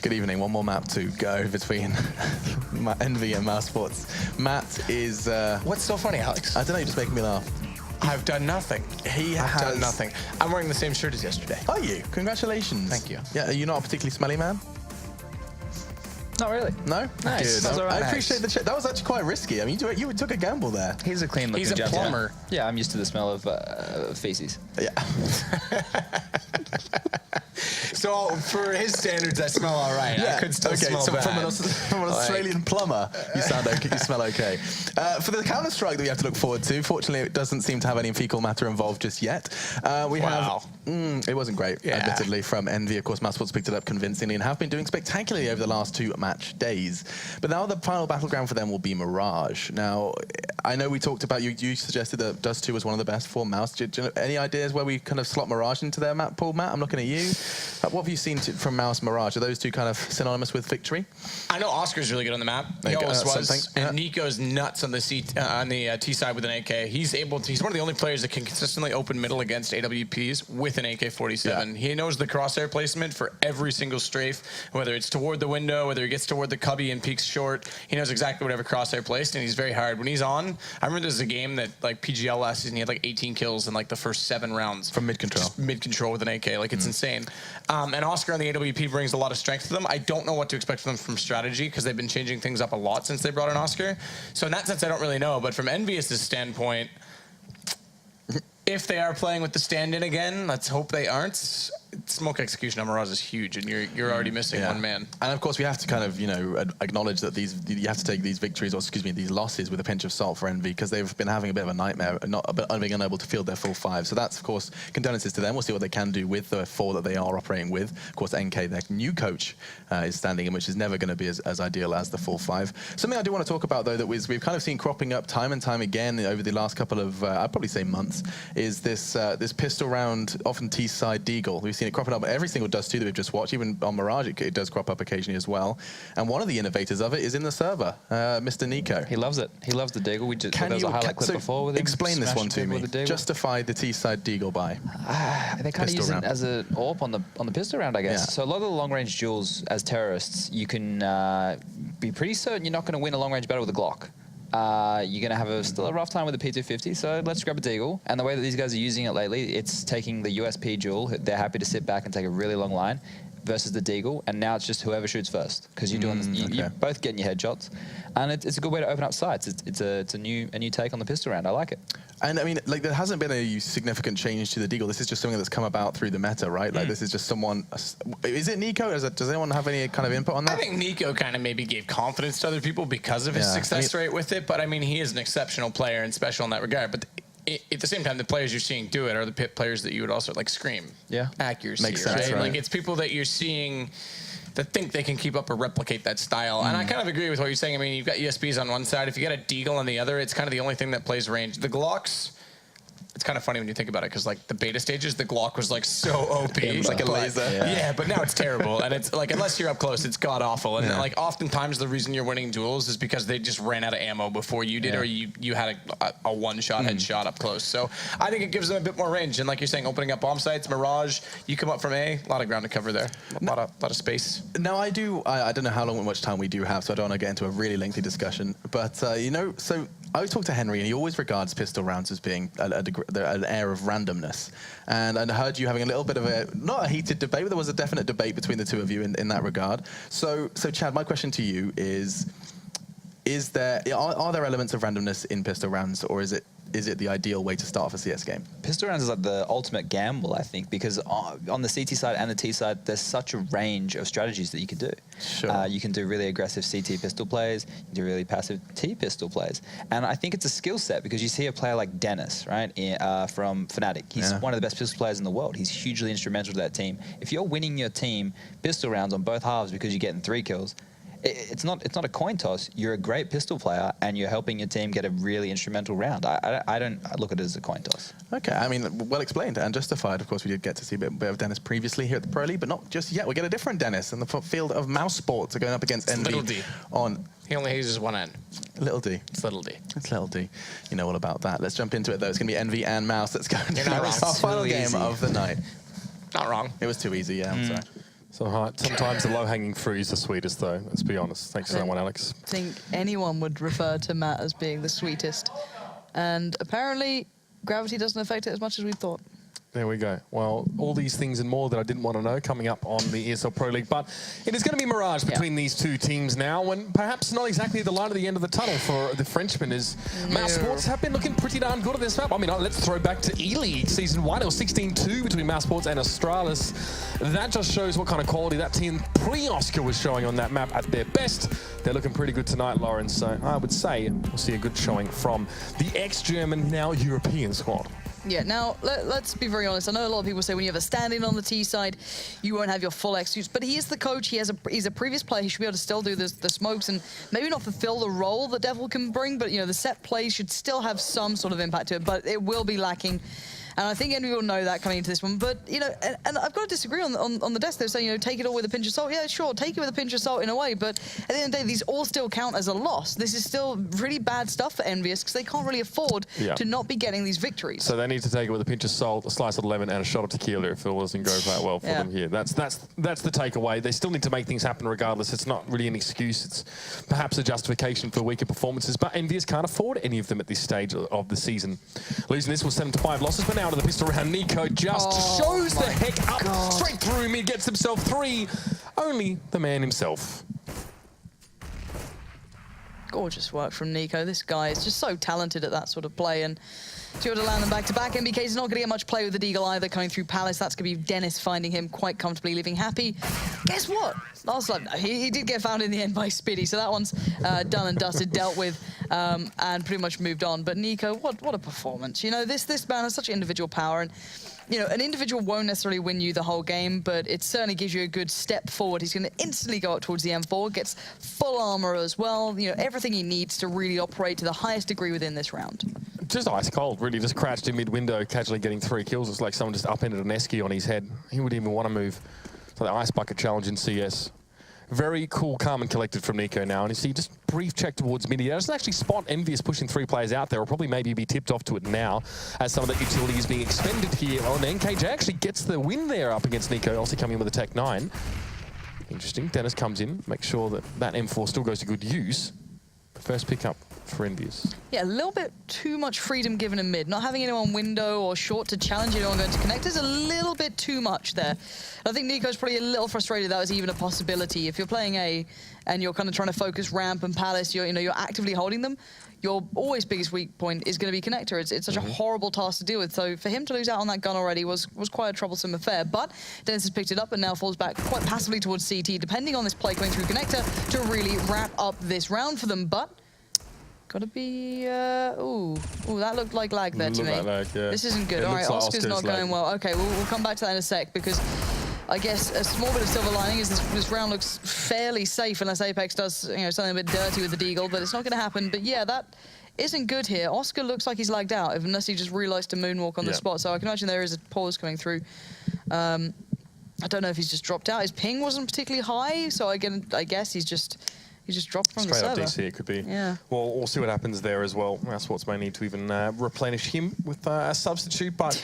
Good evening. One more map to go between EnVy and Mousesports. Matt is... What's so funny, Alex? I don't know, you're just making me laugh. I've done nothing. I've done nothing. I'm wearing the same shirt as yesterday. Are you? Congratulations. Thank you. Yeah, are you not a particularly smelly man? Not really. No? Nice. Good. That's all right. I appreciate the check. That was actually quite risky. I mean, you took a gamble there. He's a clean looking He's a plumber. Yeah, I'm used to the smell of feces. Yeah. So for his standards, I smell all right. Yeah. I could still okay. smell So bad. from an Australian plumber, you sound okay. You smell okay. For the Counter-Strike that we have to look forward to, fortunately, it doesn't seem to have any fecal matter involved just yet. We have. It wasn't great, admittedly, from EnVy. Of course, Mousesports picked it up convincingly and have been doing spectacularly over the last 2 match days. But now the final battleground for them will be Mirage. Now, I know we talked about you suggested that Dust 2 was one of the best for Mouse. Do you know any ideas where we kind of slot Mirage into their map pool, Matt? I'm looking at you. What have you seen from Mouse Mirage? Are those two kind of synonymous with victory? I know Oscar's really good on the map. He always was. Yeah. And Nico's nuts on the T side with an AK. He's one of the only players that can consistently open middle against AWPs with an AK-47. Yeah. He knows the crosshair placement for every single strafe, whether it's toward the window, whether he gets toward the cubby and peeks short. He knows exactly whatever crosshair placed, and he's very hard. When he's on, I remember there's a game that like PGL last season, he had like 18 kills in like the first 7 rounds. From mid-control. Just mid-control with an AK. Like, it's insane. And Oscar on the AWP brings a lot of strength to them. I don't know what to expect from them from strategy because they've been changing things up a lot since they brought in Oscar. So in that sense, I don't really know. But from EnVyUs' standpoint, if they are playing with the stand-in again, let's hope they aren't. Smoke execution on Mirage is huge, and you're already missing one man. And of course, we have to kind of acknowledge that you have to take these victories, or excuse me, these losses with a pinch of salt for EnVy because they've been having a bit of a nightmare, not being unable to field their full 5. So that's of course condolences to them. We'll see what they can do with the 4 that they are operating with. Of course, NK, their new coach, is standing in, which is never going to be as ideal as the full 5. Something I do want to talk about though that we've kind of seen cropping up time and time again over the last couple of I'd probably say months is this pistol round, often T-side deagle. We've seen it cropping up every single Dust 2 that we've just watched, even on Mirage it does crop up occasionally as well. And one of the innovators of it is in the server, Mr. Nico. He loves it. He loves the deagle. There was a highlight clip before with him. Explain this one to me. Justify the T-side deagle by. They kind of use it as an AWP on the pistol round, I guess. Yeah. So a lot of the long-range duels as terrorists, you can be pretty certain you're not going to win a long-range battle with a Glock. You're going to have still a rough time with the P250, so let's grab a deagle. And the way that these guys are using it lately, it's taking the USP duel. They're happy to sit back and take a really long line versus the deagle, and now it's just whoever shoots first because you're doing this. You're both getting your headshots, and it's a good way to open up sights. It's a new take on the pistol round. I like it. And I mean, like, there hasn't been a significant change to the deagle. This is just something that's come about through the meta, right? Like, this is just someone. Is it Nico? Does anyone have any kind of input on that? I think Nico kind of maybe gave confidence to other people because of his success rate with it. But I mean, he is an exceptional player and special in that regard. But at the same time, the players you're seeing do it are the players that you would also like scream. Yeah, accuracy. Makes sense, right? Like, it's people that you're seeing that think they can keep up or replicate that style. And I kind of agree with what you're saying. I mean, you've got USBs on one side. If you got a deagle on the other, it's kind of the only thing that plays range. The Glocks, it's kind of funny when you think about it because like the beta stages, the Glock was like so OP. It was like a laser. Yeah, but now it's terrible. And it's like, unless you're up close, it's god awful. And like oftentimes the reason you're winning duels is because they just ran out of ammo before you did, or you had a one-shot headshot up close. So I think it gives them a bit more range. And like you're saying, opening up bomb sites, Mirage, you come up from A lot of ground to cover there. A lot of space. Now I don't know how much time we do have, so I don't want to get into a really lengthy discussion. But so I always talk to Henry, and he always regards pistol rounds as being an air of randomness. And I heard you having a little bit of not a heated debate, but there was a definite debate between the two of you in that regard. So Chad, my question to you is are there elements of randomness in pistol rounds, or is it the ideal way to start off a CS game? Pistol rounds is like the ultimate gamble, I think, because on the CT side and the T side, there's such a range of strategies that you can do. Sure. You can do really aggressive CT pistol plays, you can do really passive T pistol plays. And I think it's a skill set because you see a player like Dennis, right, from Fnatic. He's one of the best pistol players in the world. He's hugely instrumental to that team. If you're winning your team pistol rounds on both halves because you're getting 3 kills, it's not a coin toss. You're a great pistol player, and you're helping your team get a really instrumental round. I don't look at it as a coin toss. Okay, I mean, well explained and justified. Of course, we did get to see a bit of Dennis previously here at the Pro League, but not just yet. We get a different Dennis in the field of Mousesports going up against EnVy. Little D. He only uses one end. Little D. It's Little D. It's Little D. You know all about that. Let's jump into it, though. It's going to be EnVy and Mouse. Let's go into our final game of the night. Not wrong. It was too easy, yeah, I'm sorry. So sometimes the low-hanging fruit is the sweetest, though. Let's be honest. Thanks for that one, Alex. I think anyone would refer to Matt as being the sweetest. And apparently, gravity doesn't affect it as much as we thought. There we go. Well, all these things and more that I didn't want to know coming up on the ESL Pro League. But it is going to be Mirage between these two teams now, and perhaps not exactly the light at the end of the tunnel for the Frenchmen, as Mousesports have been looking pretty darn good at this map. I mean, let's throw back to E-League Season 1. It was 16-2 between Mousesports and Astralis. That just shows what kind of quality that team pre-Oscar was showing on that map at their best. They're looking pretty good tonight, Lauren. So I would say we'll see a good showing from the ex-German, now European squad. Yeah, now, let's be very honest. I know a lot of people say when you have a stand-in on the T side, you won't have your full excuse. But he is the coach. He's a previous player. He should be able to still do the smokes and maybe not fulfill the role that Devil can bring, but, you know, the set plays should still have some sort of impact to it, but it will be lacking. And I think EnVy will know that coming into this one. But, you know, and I've got to disagree on the desk. They're saying, you know, take it all with a pinch of salt. Yeah, sure, take it with a pinch of salt in a way. But at the end of the day, these all still count as a loss. This is still really bad stuff for EnVyUs because they can't really afford to not be getting these victories. So they need to take it with a pinch of salt, a slice of lemon, and a shot of tequila if it doesn't go that well for them here. That's the takeaway. They still need to make things happen regardless. It's not really an excuse. It's perhaps a justification for weaker performances. But EnVyUs can't afford any of them at this stage of the season. Losing this was 7-5 losses, but now to the pistol round. Nico just shows the heck up, straight through mid, gets himself 3. Only the man himself. Gorgeous work from Nico. This guy is just so talented at that sort of play, and to be able to land them back-to-back. MBK is not going to get much play with the Deagle either, coming through Palace. That's going to be Dennis finding him quite comfortably, leaving Happy. Guess what? Last time, he did get found in the end by Spiddy, so that one's done and dusted, dealt with, and pretty much moved on. But Nico, what a performance. You know, this man has such individual power, and you know, an individual won't necessarily win you the whole game, but it certainly gives you a good step forward. He's going to instantly go up towards the M4, gets full armor as well. You know, everything he needs to really operate to the highest degree within this round. Just ice cold, really. Just crouched in mid-window, casually getting 3 kills. It's like someone just upended an esky on his head. He wouldn't even want to move. So the ice bucket challenge in CS. Very cool, calm and collected from Nico now. And you see just brief check towards mid. He doesn't actually spot EnVyUs pushing 3 players out there, or probably maybe be tipped off to it now as some of that utility is being expended here on NKJ. Actually gets the win there up against Nico, also coming in with a Tech 9. Interesting. Dennis comes in, makes sure that that M4 still goes to good use. First pickup for EnVyUs. Yeah, a little bit too much freedom given in mid. Not having anyone window or short to challenge anyone going to connect is a little bit too much there. I think Nico's probably a little frustrated that was even a possibility. If you're playing A and you're kind of trying to focus ramp and Palace, you're actively holding them, your always biggest weak point is going to be connector. It's such a horrible task to deal with. So for him to lose out on that gun already was quite a troublesome affair. But Dennis has picked it up and now falls back quite passively towards CT, depending on this play going through connector to really wrap up this round for them. But gotta be, ooh, that looked like lag there to me. Like lag, yeah. This isn't good. All right, like Oscar's not going well. Okay, we'll come back to that in a sec, because I guess a small bit of silver lining is this round looks fairly safe unless Apex does something a bit dirty with the Deagle, but it's not going to happen. But yeah, that isn't good here. Oscar looks like he's lagged out, unless he just realised to moonwalk on the spot. So I can imagine there is a pause coming through. I don't know if he's just dropped out. His ping wasn't particularly high, so I guess he's just dropped from the server. Straight up DC, it could be. Yeah. Well, we'll see what happens there as well. Mousesports may need to even replenish him with a substitute, but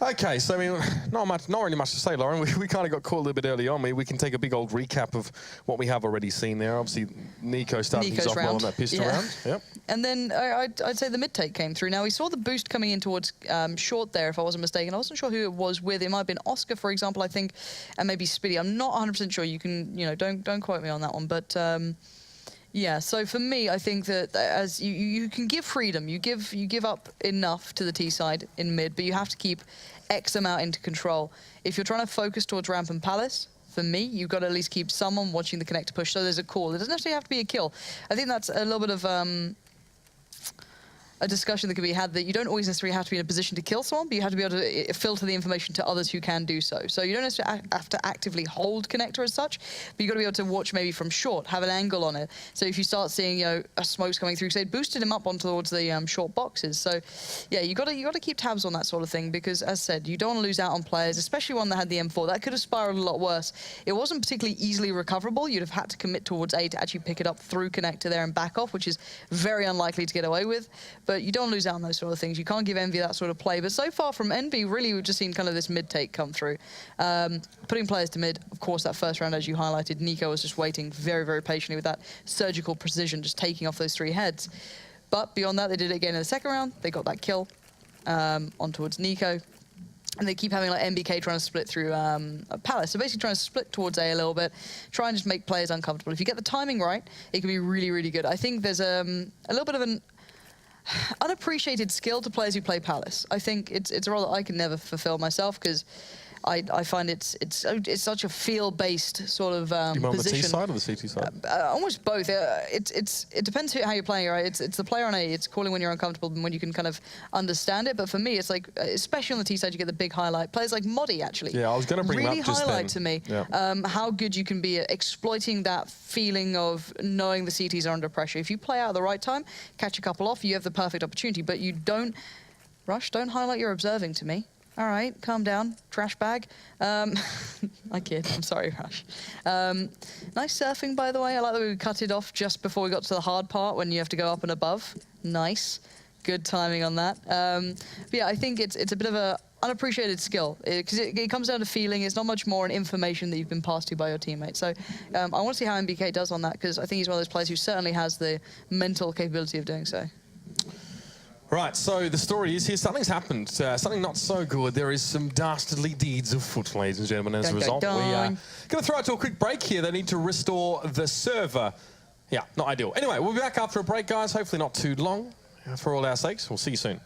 okay. So I mean, not really much to say, Lauren. We kind of got caught a little bit early on. We can take a big old recap of what we have already seen there. Obviously, Nico starting things off well on that pistol round. Yep. And then I'd say the mid take came through. Now we saw the boost coming in towards short there, if I wasn't mistaken. I wasn't sure who it was with. It might have been Oscar, for example, I think, and maybe Spiddy. I'm not 100% sure. You can, don't quote me on that one, but. Yeah, so for me, I think that as you can give freedom, you give up enough to the T side in mid, but you have to keep X amount into control. If you're trying to focus towards ramp and Palace, for me, you've got to at least keep someone watching the connector push, so there's a call. It doesn't necessarily have to be a kill. I think that's a little bit of a discussion that could be had, that you don't always necessarily have to be in a position to kill someone, but you have to be able to filter the information to others who can do so. So you don't necessarily have to actively hold connector as such, but you've got to be able to watch maybe from short, have an angle on it. So if you start seeing a smokes coming through, say, boosted him up on towards the short boxes. So yeah, you got to keep tabs on that sort of thing, because as said, you don't want to lose out on players, especially one that had the M4. That could have spiraled a lot worse. It wasn't particularly easily recoverable. You'd have had to commit towards A to actually pick it up through connector there and back off, which is very unlikely to get away with. But but you don't lose out on those sort of things. You can't give EnVy that sort of play. But so far from EnVy, really, we've just seen kind of this mid-take come through. Putting players to mid, of course, that first round, as you highlighted, Nico was just waiting very, very patiently with that surgical precision, just taking off those 3 heads. But beyond that, they did it again in the second round. They got that kill on towards Nico. And they keep having like MBK trying to split through Palace. So basically trying to split towards A a little bit, try and just make players uncomfortable. If you get the timing right, it can be really, really good. I think there's a little bit of an unappreciated skill to players who play Palace. I think it's a role that I can never fulfill myself because I find it's such a feel-based sort of position. Do you want the T side or the CT side? Almost both. It depends how you're playing, right? It's the player on A. It's calling when you're uncomfortable and when you can kind of understand it. But for me, it's like, especially on the T side, you get the big highlight. Players like Modi, actually. Yeah, I was going to bring really him up just highlight then. to me how good you can be at exploiting that feeling of knowing the CTs are under pressure. If you play out at the right time, catch a couple off, you have the perfect opportunity. But you don't, Rush, don't highlight your observing to me. All right, calm down, trash bag. I kid, I'm sorry, Rush. Nice surfing, by the way. I like that we cut it off just before we got to the hard part when you have to go up and above. Nice, good timing on that. But yeah, I think it's a bit of a unappreciated skill because it comes down to feeling. It's not much more an information that you've been passed to by your teammates. So I want to see how MBK does on that because I think he's one of those players who certainly has the mental capability of doing so. Right, so the story is here. Something's happened. Something not so good. There is some dastardly deeds afoot, ladies and gentlemen. As a result, we are going to throw it to a quick break here. They need to restore the server. Yeah, not ideal. Anyway, we'll be back after a break, guys. Hopefully not too long. For all our sakes, we'll see you soon.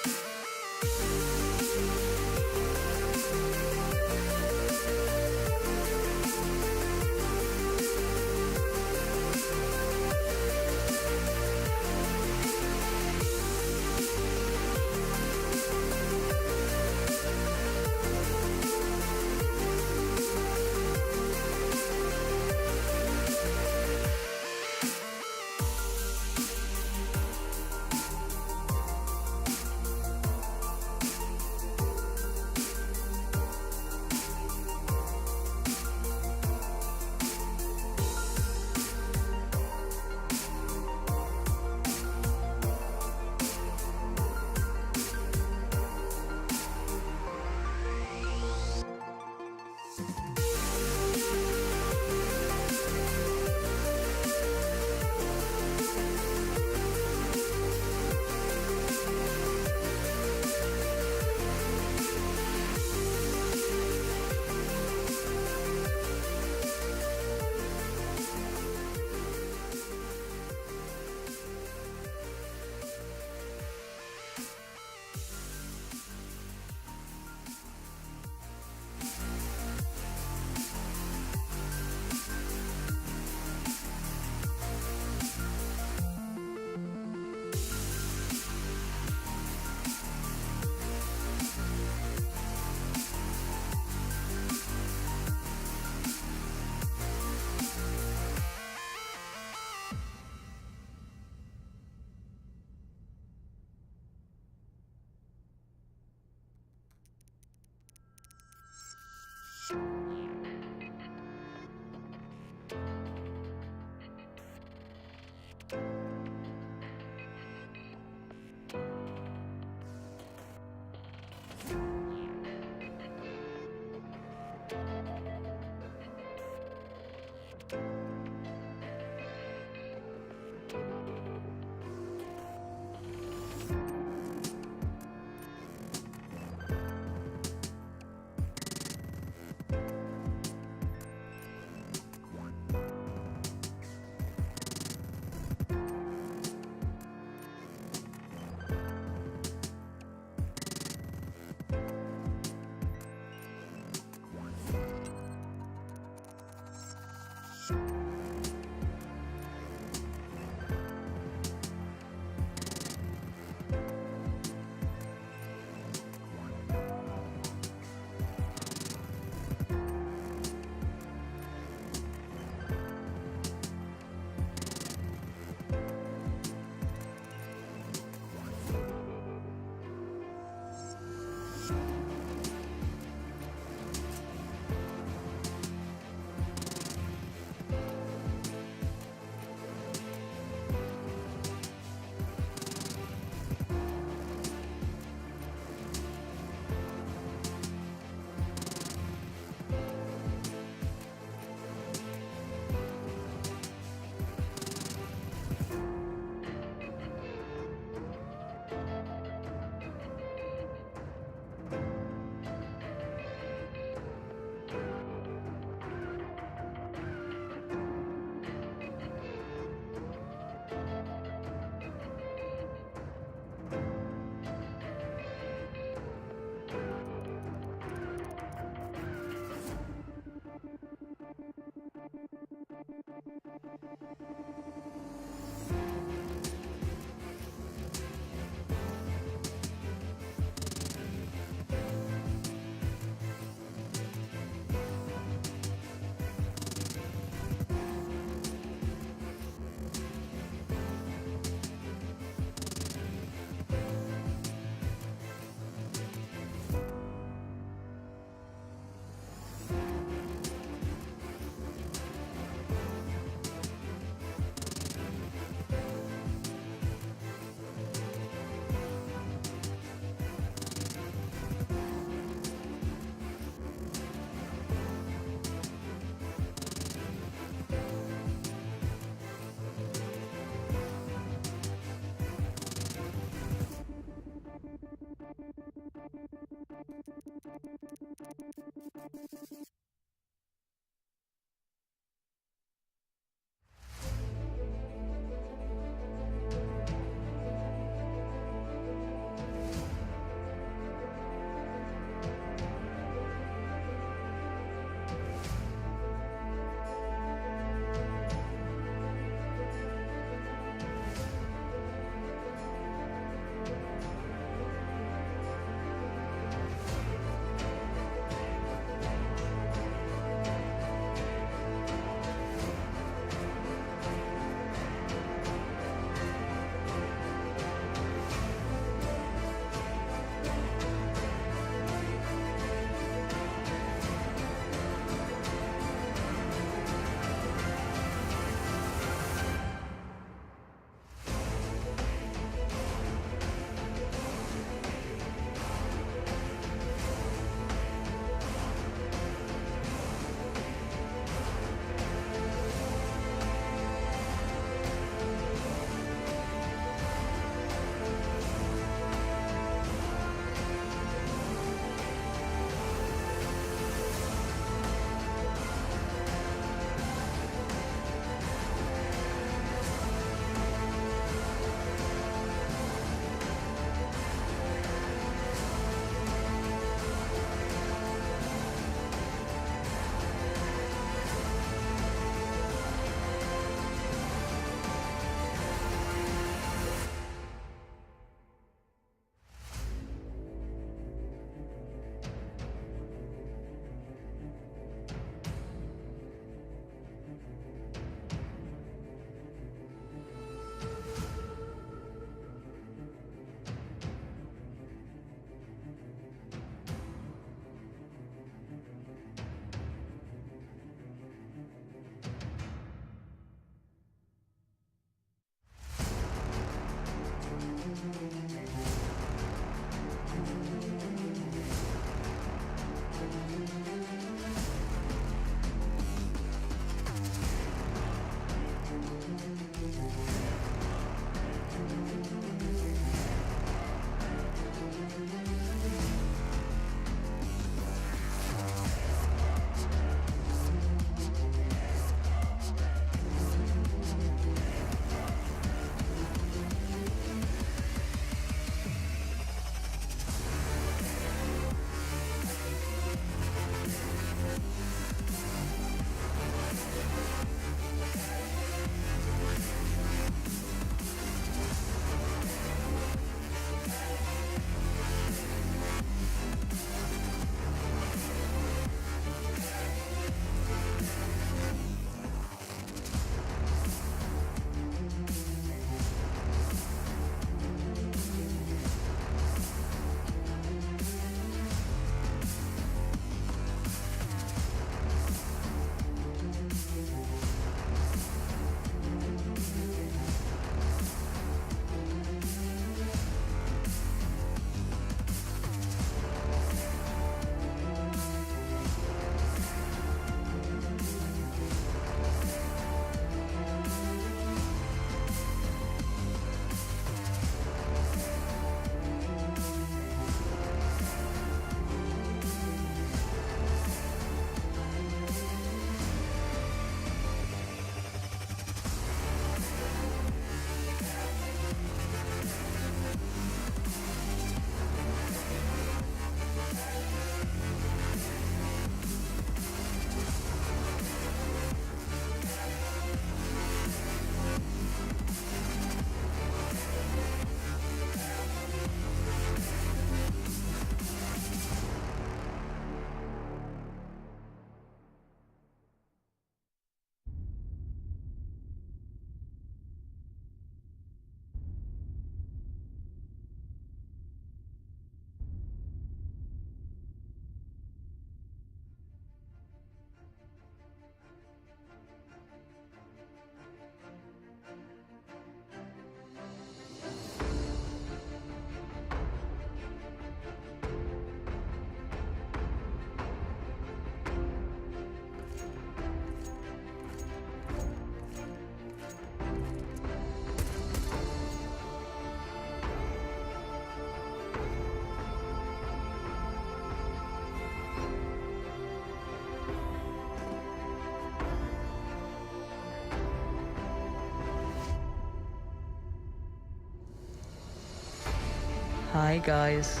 Hi, guys.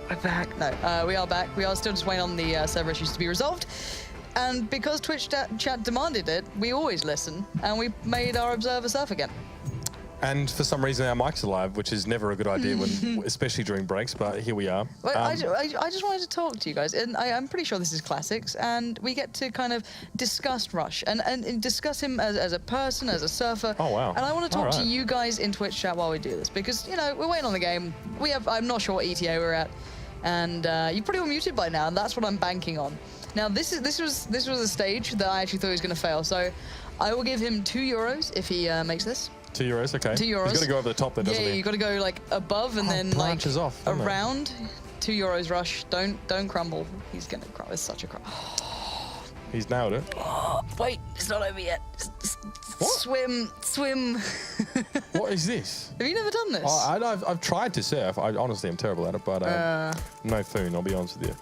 We're back. No, we are back. We are still just waiting on the server issues to be resolved. And because Twitch chat demanded it, we always listen, and we made our observer surf again. And for some reason, our mics are live, which is never a good idea, when, especially during breaks, but here we are. Well, I just wanted to talk to you guys, and I'm pretty sure this is classics, and we get to kind of discuss Rush, and discuss him as a person, as a surfer. Oh, wow. And I want to talk to you guys in Twitch chat while we do this, because, you know, we're waiting on the game. I'm not sure what ETA we're at, and you're pretty well muted by now, and that's what I'm banking on. Now, this was a stage that I actually thought he was going to fail, so I will give him €2 if he makes this. €2, okay. €2. He's got to go over the top there, doesn't he? Yeah, you got to go like above and then like branches off, around. €2, Rush. Don't crumble. He's gonna crumble. It's such a crumble. He's nailed it. Oh, wait, it's not over yet. What? Swim. What is this? Have you never done this? Oh, I've tried to surf. I honestly am terrible at it, but no foon. I'll be honest with you.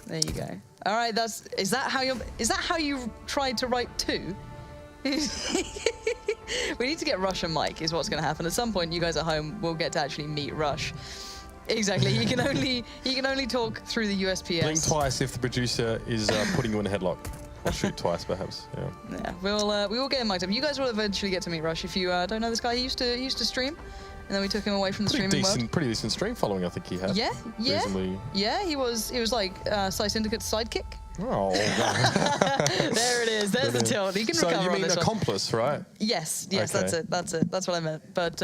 There you go. All right, is that how you tried to write 2? We need to get Rush and Mike is what's going to happen. At some point, you guys at home will get to actually meet Rush. Exactly. He can only talk through the USPS. Blink twice if the producer is putting you in a headlock. Or shoot twice, perhaps. Yeah. Yeah. We will get him mic'd up. You guys will eventually get to meet Rush. If you don't know this guy, he used to stream, and then we took him away from the streaming world. Pretty decent stream following, I think he had. Yeah. Reasonably. Yeah. He was like Psy Syndicate's sidekick. Oh, there it is. There's the tilt. He can recover on this one. So you mean accomplice, right? Yes, okay. That's it. That's what I meant. But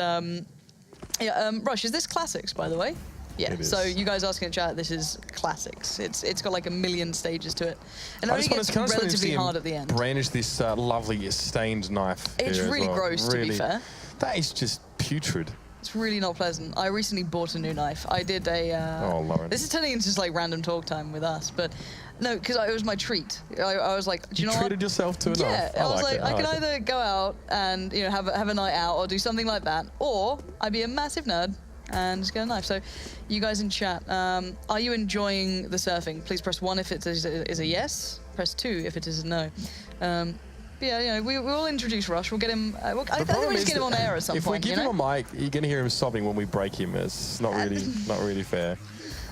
Rush, is this classics, by the way? Yeah. So you guys asking in chat, this is classics. It's got like 1 million stages to it, and it only gets relatively hard at the end. Brandish this lovely stained knife. It's really gross, to be fair. That is just putrid. It's really not pleasant. I recently bought a new knife. I did a... oh, Lauren. This is turning into just like random talk time with us, but no, because it was my treat. I was like, do you know what? You treated yourself to a knife. Yeah, I was like, I can either go out and have a night out or do something like that, or I'd be a massive nerd and just get a knife. So you guys in chat, are you enjoying the surfing? Please press 1 if it is a yes, press 2 if it is a no. But yeah, we'll introduce Rush. We'll get him. I think we'll just get him on air at some point. If we give him a mic, you're going to hear him sobbing when we break him. It's not really fair.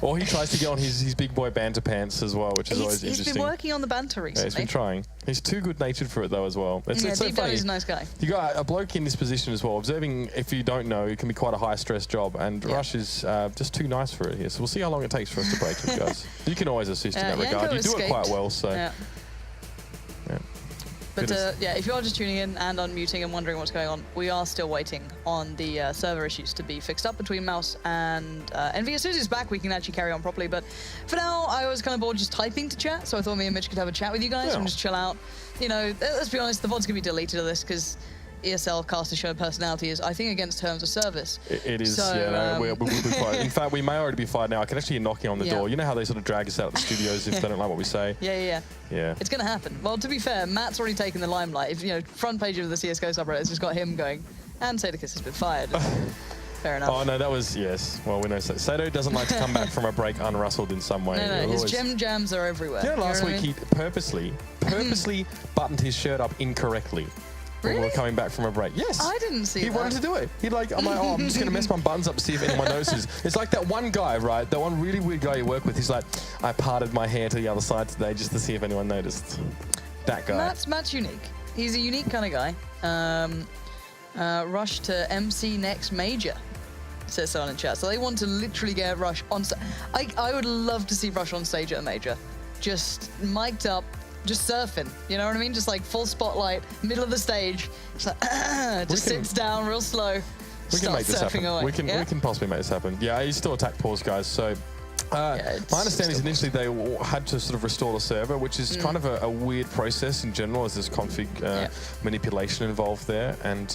Or he tries to get on his big boy banter pants as well, which is always interesting. He's been working on the banter recently. Yeah, he's been trying. He's too good-natured for it, though, as well. It's so deep funny. down, he's a nice guy. You got a bloke in this position as well. Observing, if you don't know, it can be quite a high-stress job, and Rush is just too nice for it here. So we'll see how long it takes for us to break him, guys. You can always assist in that regard. You do it quite well, so... Yeah. But if you are just tuning in and unmuting and wondering what's going on, we are still waiting on the server issues to be fixed up between Mouse and EnVyUs. As soon as it's back, we can actually carry on properly. But for now, I was kind of bored just typing to chat, so I thought me and Mitch could have a chat with you guys and just chill out. You know, let's be honest, the VOD's going to be deleted of this because ESL caster show personality is, I think, against terms of service. It is, so, yeah. We'll be fired. In fact, we may already be fired now. I can actually hear knocking on the door. You know how they sort of drag us out of the studios if they don't like what we say? Yeah. It's going to happen. Well, to be fair, Matt's already taken the limelight. If, front page of the CSGO subreddit has just got him going, and Sadakis has been fired. Fair enough. Oh, no, that was, yes. Well, we know Sato doesn't like to come back from a break unrustled in some way. No, his gem jams are everywhere. You know, last week he purposely buttoned his shirt up incorrectly. Really? When we were coming back from a break. Yes. I didn't see that. He wanted to do it. I'm like, I'm just going to mess my buttons up to see if anyone notices. It's like that one guy, right? That one really weird guy you work with. He's like, I parted my hair to the other side today just to see if anyone noticed. That guy. Matt's unique. He's a unique kind of guy. Rush to MC next major, says someone in chat. So they want to literally get Rush on stage. I would love to see Rush on stage at a major. Just mic'd up. Just surfing, you know what I mean? Just like full spotlight, middle of the stage. Just like, sits down real slow. We can make this happen. Away. We can possibly make this happen. Yeah, he's still attack pause, guys. So my understanding is initially they had to sort of restore the server, which is kind of a weird process in general, as there's config manipulation involved there. And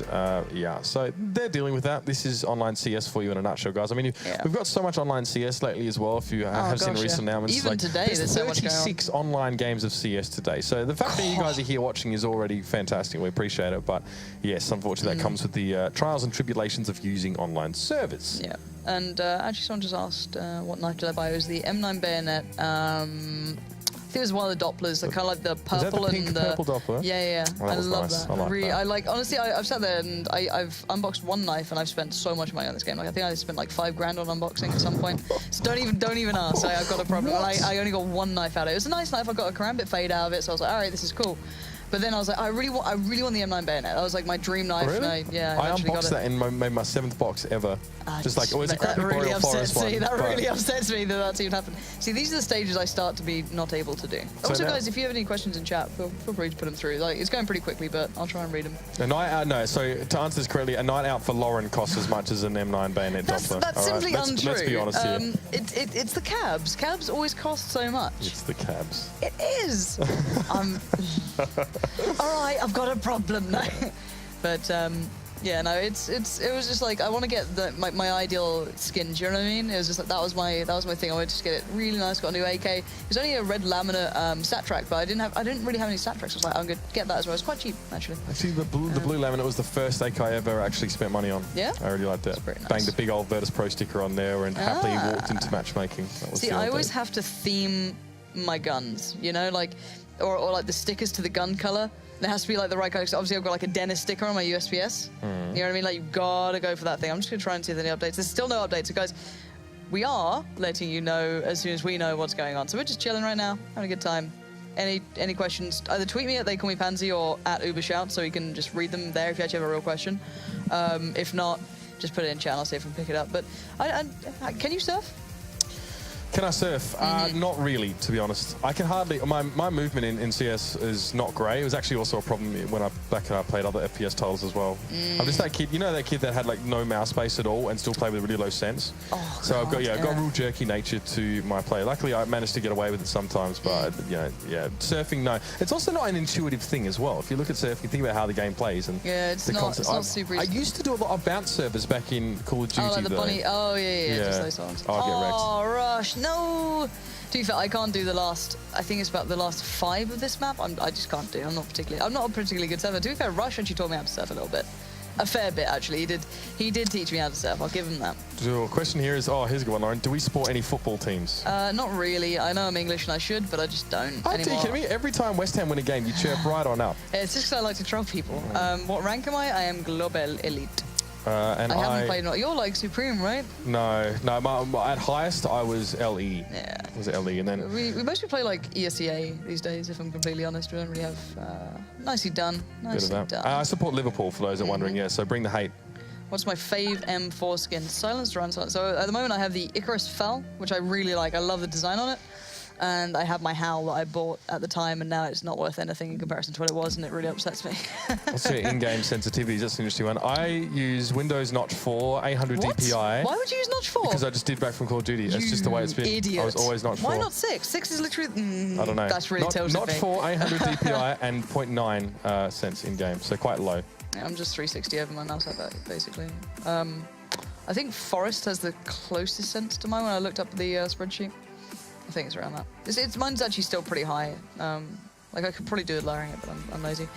so they're dealing with that. This is online CS for you in a nutshell, guys. I mean, we've got so much online CS lately as well. If you have seen recent announcements, even today, there's so much going on. 36 online games of CS today. So the fact that you guys are here watching is already fantastic. We appreciate it. But yes, unfortunately, that comes with the trials and tribulations of using online servers. Yeah. And actually, someone just asked what knife did I buy? It was the M9 bayonet. think it was one of the Dopplers, kind of like the purple the pink and the purple Doppler? Yeah. Oh, that I was love nice. that. I like Really, that. I like. Honestly, I've sat there and I've unboxed one knife and I've spent so much money on this game. Like I think I spent like $5 on unboxing at some point. So don't even ask. I've got a problem. I only got one knife out of it. It was a nice knife. I got a karambit fade out of it, so I was like, all right, this is cool. But then I was like, I really want the M9 bayonet. That was like my dream knife. Really? And I unboxed got it. that and made my 7th box ever. Just like, always a That crappy really Boreal Forest upsets me. one. That but- really upsets me that that's even happened. See, these are the stages I start to be not able to do. Also, now- guys, if you have any questions in chat, feel free to put them through. Like, it's going pretty quickly, but I'll try and read them. A night out, no. So to answer this correctly, a night out for Lauren costs as much as an M9 bayonet Doppler. That's All right, simply untrue. Let's be honest here. It's the cabs. Cabs always cost so much. It's the cabs. It is. All right, I've got a problem now. But yeah, no, it was just like I want to get my ideal skin. Do you know what I mean? It was just like that was my thing. I wanted to just get it really nice. Got a new AK. It was only a red laminate stat track, but I didn't really have any stat tracks. I was like, I'm gonna get that as well. It's quite cheap actually. Actually, the blue laminate was the first AK I ever actually spent money on. Yeah? I really liked it. It's pretty nice. Banged a big old Virtus.Pro sticker on there and happily walked into matchmaking. That was See, the old I always days. have to theme my guns, you know, like, or like the stickers to the gun color. It has to be like the right color. So obviously, I've got like a Dennis sticker on my USPS. You know what I mean? Like, you've got to go for that thing. I'm just going to try and see if there's any updates. There's still no updates. So, guys, we are letting you know as soon as we know what's going on. So we're just chilling right now, having a good time. Any questions, either tweet me at They Call Me Pansy or at UberShout so we can just read them there if you actually have a real question. If not, just put it in chat and I'll see if I can pick it up. But can you surf? Can I surf? Not really, to be honest. I can hardly. My movement in CS is not great. It was actually also a problem when I played other FPS titles as well. I'm just that kid. You know that kid that had like no mouse space at all and still played with really low sense. Oh, so God, I've got a real jerky nature to my play. Luckily, I managed to get away with it sometimes. But surfing, no. It's also not an intuitive thing as well. If you look at surfing, you think about how the game plays and it's not super easy. I used to do a lot of bounce servers back in Call of Duty. Oh, like the though. bunny. Oh, yeah. Just those ones. I'll get wrecked. Oh, Rush. No. To be fair, I can't do the last. I think it's about the last 5 of this map. I just can't do. I'm not a particularly good surfer. To be fair, Rush actually taught me how to surf a little bit. A fair bit, actually. He did teach me how to surf. I'll give him that. So, question here is, here's a good one, Lauren. Do we support any football teams? Not really. I know I'm English and I should, but I just don't Are you anymore. kidding me? Every time West Ham win a game, you chirp right on up. It's just because I like to troll people. What rank am I? I am Global Elite. And I haven't played. You're like Supreme, right? No. At highest, I was LE. Yeah. Was it LE? And then We mostly play like ESEA these days, if I'm completely honest. We don't really have... nicely done. Nicely done. I support Liverpool, for those that are wondering, yeah, so bring the hate. What's my fave M4 skin? Silenced or unsilenced? So at the moment I have the Icarus Fell, which I really like. I love the design on it. And I have my Howl that I bought at the time, and now it's not worth anything in comparison to what it was, and it really upsets me. What's your in-game sensitivities? That's an interesting one. I use Windows Notch 4, 800 What? DPI. Why would you use Notch 4? Because I just did back from Call of Duty. It's just the way it's been. Idiot. I was always Notch 4. Why not 6? 6 is literally... I don't know. That's really tilted Notch me. 4, 800 DPI, and 0.9 cents in-game, so quite low. Yeah, I'm just 360 over my mouse like that, basically. I think Forest has the closest sense to mine when I looked up the spreadsheet. I think it's around that. Mine's actually still pretty high. Like I could probably do it lowering it, but I'm lazy.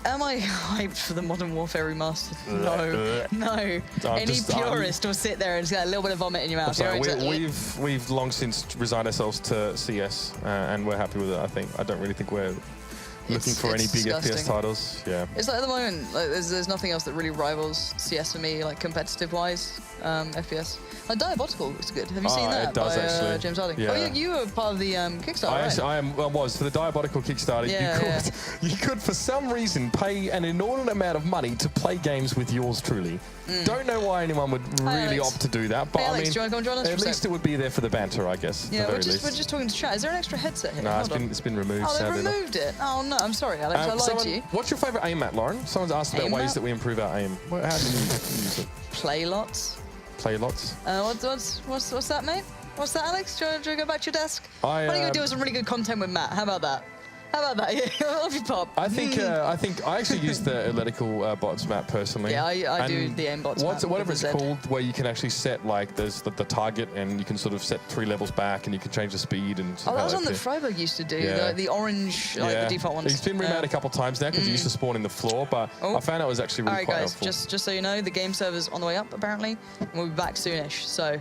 Am I hyped for the Modern Warfare remastered? No. Any purist will sit there and just get a little bit of vomit in your mouth. Sorry, we've long since resigned ourselves to CS, and we're happy with it. I think. I don't really think we're looking for any big disgusting. FPS titles. Yeah. It's like at the moment, like, there's nothing else that really rivals CS for me, like competitive-wise, FPS. Like Diabotical is good. Have you seen that? It does, by, actually. James Harding. Yeah. Oh, you were part of the Kickstarter, right? I was for the Diabotical Kickstarter. You could, for some reason, pay an inordinate amount of money to play games with yours truly. Don't know why anyone would really opt to do that, but Hey, Alex, I mean, do you want to come and join us at for a least sec? it would be there for the banter, I guess. Yeah, at the we're very just least. talking to chat. Is there an extra headset here? No, Hold on. it's been removed. Oh, they sadly. removed it. Oh no, I'm sorry, Alex. I lied to you. What's your favourite aim at, Lauren? Someone's asked about Aim ways at? that we improve our aim. How do you use it? Play lots. Play lots. What's that, mate? What's that, Alex? Do you want to go back to your desk? I Why don't you go do some really good content with Matt? How about that? How about that? Yeah, off you pop. I think I actually use the Elletical bots map personally. Yeah, I do And the aimbots map. Whatever with it's the Z. called, where you can actually set like there's the target and you can sort of set 3 levels back and you can change the speed and. Oh, that was one that appear. Freiburg used to do. Yeah. The orange, like the default ones. It's been remade a couple of times now because it used to spawn in the floor, but I found it was actually really All right, quite guys, helpful. just so you know, the game server's on the way up apparently, and we'll be back soonish. So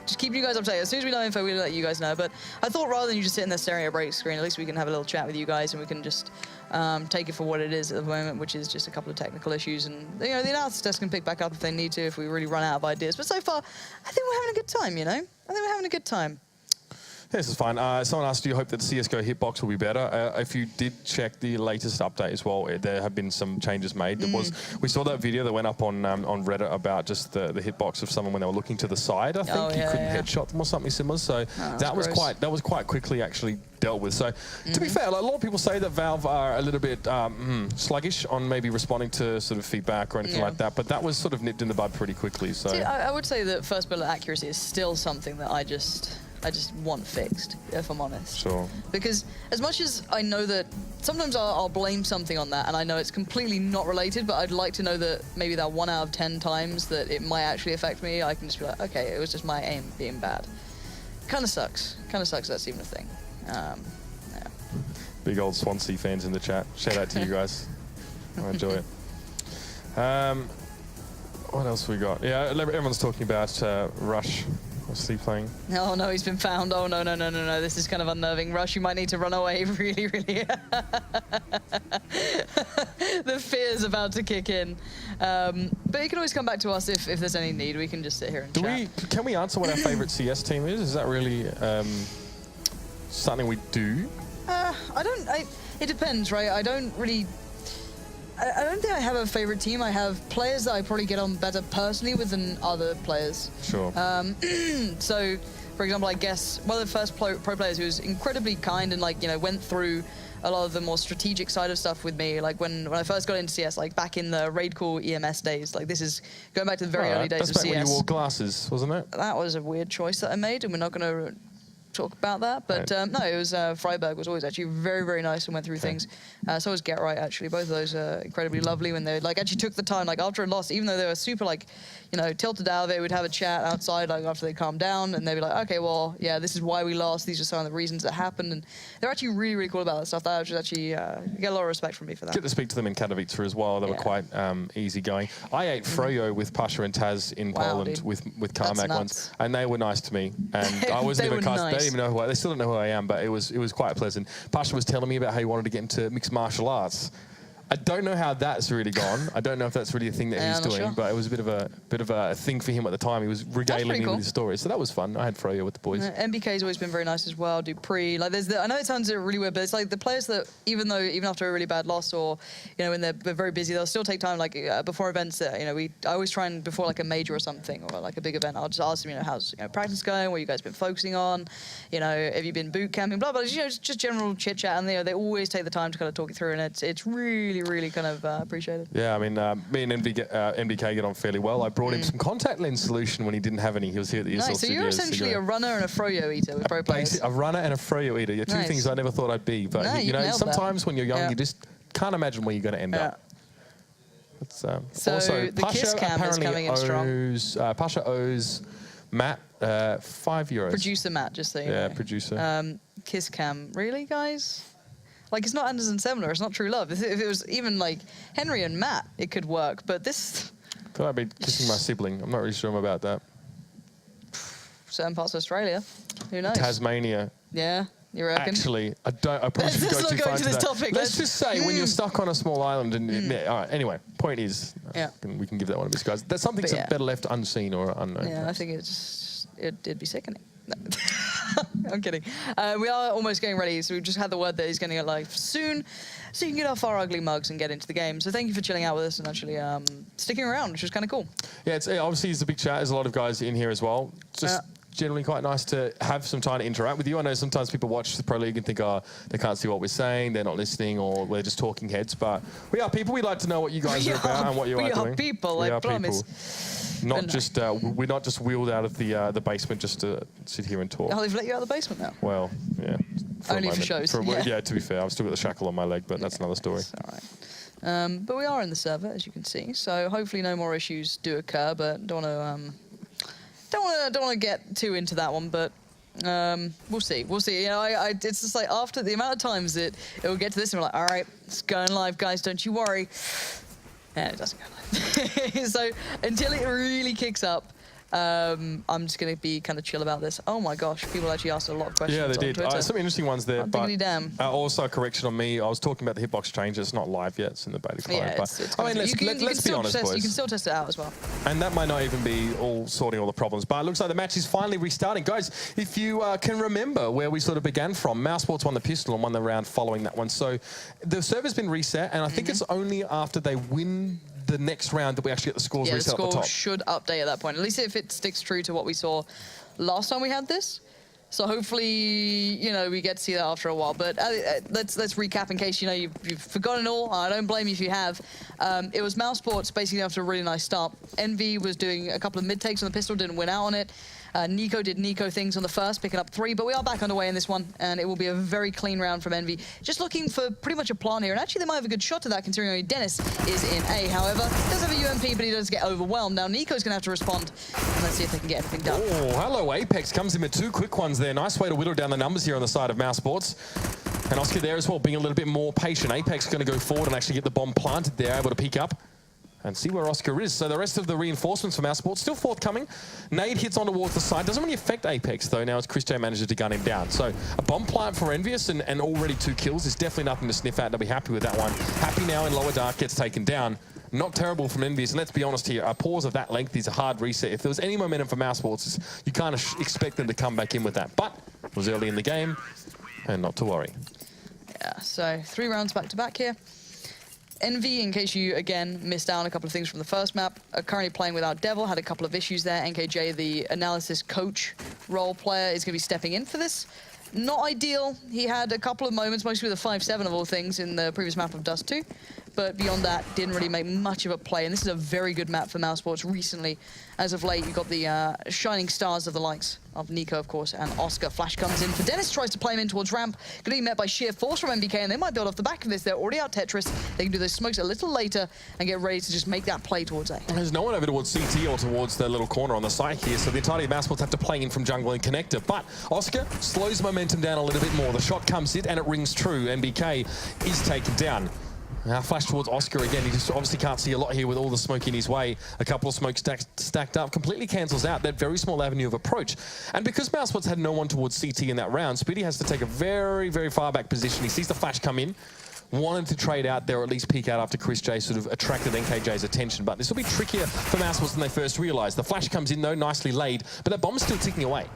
just keeping you guys updated. As soon as we know info, we'll let you guys know. But I thought rather than you just sitting there staring at a break screen, at least we can have a little chat with you guys and we can just take it for what it is at the moment, which is just a couple of technical issues. And you know, the analysis desk can pick back up if they need to, if we really run out of ideas. But so far, I think we're having a good time, you know? I think we're having a good time. This is fine. Someone asked, do you hope that CSGO hitbox will be better? If you did check the latest update as well, there have been some changes made. We saw that video that went up on Reddit about just the hitbox of someone when they were looking to the side. I think you couldn't headshot them or something similar. So that was quite quickly actually dealt with. So to be fair, like, a lot of people say that Valve are a little bit sluggish on maybe responding to sort of feedback or anything like that. But that was sort of nipped in the bud pretty quickly. So see, I would say that first bullet accuracy is still something that I just want fixed, if I'm honest. Sure. Because as much as I know that sometimes I'll blame something on that, and I know it's completely not related, but I'd like to know that maybe that 1 out of 10 times that it might actually affect me, I can just be like, okay, it was just my aim being bad. Kind of sucks. Kind of sucks that's even a thing. Yeah. Big old Swansea fans in the chat. Shout out to you guys. I enjoy it. What else we got? Yeah, everyone's talking about Rush. What's he playing? Oh no, he's been found. Oh no. This is kind of unnerving. Rush, you might need to run away really. The fear's about to kick in. But you can always come back to us if there's any need. We can just sit here and chat. Can we answer what our favorite CS team is? Is that really something we do? It depends, right? I don't think I have a favorite team. I have players that I probably get on better personally with than other players. Sure. So, for example, I guess one of the first pro players who was incredibly kind and, like, you know, went through a lot of the more strategic side of stuff with me, like when I first got into CS, like back in the Raid Call EMS days, like this is going back to the very early days of CS. That's back when you wore glasses, wasn't it? That was a weird choice that I made, and we're not going to talk about that, but no, it was Freiberg was always actually very nice and went through things. So was Get Right, actually. Both of those are incredibly lovely when they like actually took the time, like after a loss, even though they were super like, you know, tilted out, they would have a chat outside like after they calmed down, and they'd be like, okay, well, yeah, this is why we lost. These are some of the reasons that happened, and they're actually really cool about that stuff. That was actually get a lot of respect from me for that. Get to speak to them in Katowice as well. They were quite easygoing. I ate Froyo with Pasha and Taz in Poland with Carmack once, and they were nice to me. And I wasn't even cussed. Nice. They didn't even know who they still don't know who I am, but it was quite pleasant. Pasha was telling me about how he wanted to get into mixed martial arts. I don't know how that's really gone. I don't know if that's really a thing that he's doing, but it was a bit of a thing for him at the time. He was regaling me with his stories, so that was fun. I had Froyo with the boys. MBK's always been very nice as well. Dupree, like I know it sounds really weird, but it's like the players that even after a really bad loss or you know when they're very busy, they'll still take time. Like before events, you know, I always try and before like a major or something or like a big event, I'll just ask them, you know, how's practice going? What you guys been focusing on? You know, have you been boot camping? Blah blah. You know, just general chit chat, and they always take the time to kind of talk you through, and it's really kind of appreciated. Yeah, I mean, me and MBK get on fairly well. I brought him some contact lens solution when he didn't have any. He was here at the ESL studios. So you're essentially a runner and a Froyo eater with pro players. A runner and a Froyo eater. Yeah, two things I never thought I'd be. But you know, sometimes when you're young, you just can't imagine where you're going to end up. It's, so also, the Kiss Cam is coming in strong. Pasha owes Matt €5. Producer Matt, just so you know. Yeah, producer. Kiss Cam, really, guys? Like, it's not Anderson Semler, it's not True Love. If it was even, like, Henry and Matt, it could work, but this... I feel like I'd be kissing my sibling. I'm not really sure about that. Certain parts of Australia. Who knows? Tasmania. Yeah, you reckon? Actually, I probably should go too far into this topic. Let's just say when you're stuck on a small island and... all right, anyway, point is, we can give that one a miss, guys. That's something that's better left unseen or unknown. Yeah, perhaps. I think it'd be sickening. No. I'm kidding. We are almost getting ready, so we've just had the word that he's going to get live soon, so you can get our Far Ugly mugs and get into the game. So thank you for chilling out with us and actually sticking around, which was kind of cool. Yeah, obviously it's a big chat. There's a lot of guys in here as well. Just generally quite nice to have some time to interact with you. I know sometimes people watch the Pro League and think, oh, they can't see what we're saying, they're not listening, or we're just talking heads. But we are people. We like to know what you guys are about and what you are doing. We are people, I promise. Not just we're not just wheeled out of the basement just to sit here and talk. Oh, they've let you out of the basement now. Well, yeah. Only for shows. Yeah, to be fair, I've still got the shackle on my leg, but that's another story. All right. But we are in the server, as you can see. So hopefully no more issues do occur. But don't want to get too into that one. But we'll see. We'll see. You know, it's just like after the amount of times that it will get to this, and we're like, all right, it's going live, guys. Don't you worry. And it doesn't go live. So until it really kicks up, I'm just going to be kind of chill about this. Oh my gosh, people actually asked a lot of questions. Yeah, they did. On Twitter. Some interesting ones there. But damn. also a correction on me. I was talking about the hitbox change. It's not live yet. It's in the beta client. Yeah, but I mean, let's be honest, boys. You can still test it out as well. And that might not even be all sorting all the problems. But it looks like the match is finally restarting. Guys, if you can remember where we sort of began from, Mousesports won the pistol and won the round following that one. So the server's been reset, and I think it's only after they win the next round that we actually get the scores reset at the top. The score should update at that point, at least if it sticks true to what we saw last time we had this. So hopefully, you know, we get to see that after a while. But let's recap in case, you know, you've forgotten all. I don't blame you if you have. It was Mousesports basically after a really nice start. EnVy was doing a couple of mid-takes on the pistol, didn't win out on it. Nico did Nico things on the first, picking up 3, but we are back underway in this one, and it will be a very clean round from EnVy. Just looking for pretty much a plan here, and actually they might have a good shot to that considering only Dennis is in A. However, does have a UMP, but he does get overwhelmed. Now Nico's going to have to respond, and let's see if they can get anything done. Oh, hello, Apex comes in with 2 quick ones there. Nice way to whittle down the numbers here on the side of Mousesports. And Oscar there as well, being a little bit more patient. Apex going to go forward and actually get the bomb planted there, able to peek up and see where Oscar is. So the rest of the reinforcements from Mousesports still forthcoming. Nade hits on towards the side. Doesn't really affect Apex, though, now as Chris J manages to gun him down. So a bomb plant for EnVyUs and already 2 kills is definitely nothing to sniff at. They'll be happy with that one. Happy now in lower dark, gets taken down. Not terrible from EnVyUs, and let's be honest here, a pause of that length is a hard reset. If there was any momentum for Mousesports, you kind of expect them to come back in with that. But it was early in the game, and not to worry. Yeah, so 3 rounds back-to-back here. EnVy, in case you, again, missed out on a couple of things from the first map, are currently playing without Devil, had a couple of issues there. NKJ, the analysis coach role player, is going to be stepping in for this. Not ideal. He had a couple of moments, mostly with a 5-7 of all things, in the previous map of Dust 2. But beyond that, didn't really make much of a play. And this is a very good map for Mousesports recently. As of late, you've got the shining stars of the likes of Nico, of course, and Oscar. Flash comes in for Dennis, tries to play him in towards ramp. Going to be met by sheer force from MBK, and they might build off the back of this. They're already out Tetris. They can do those smokes a little later and get ready to just make that play towards A. There's no one over towards CT or towards the little corner on the side here, so the entirety of Mousesports have to play in from jungle and connector. But Oscar slows momentum down a little bit more. The shot comes in, and it rings true. MBK is taken down. Now flash towards Oscar again. He just obviously can't see a lot here with all the smoke in his way. A couple of smokes stacked up completely cancels out that very small avenue of approach. And because Mousesports had no one towards CT in that round, Speedy has to take a very, very far back position. He sees the flash come in, wanted to trade out there, or at least peek out after Chris J sort of attracted NKJ's attention. But this will be trickier for Mousesports than they first realized. The flash comes in though, nicely laid, but that bomb's still ticking away.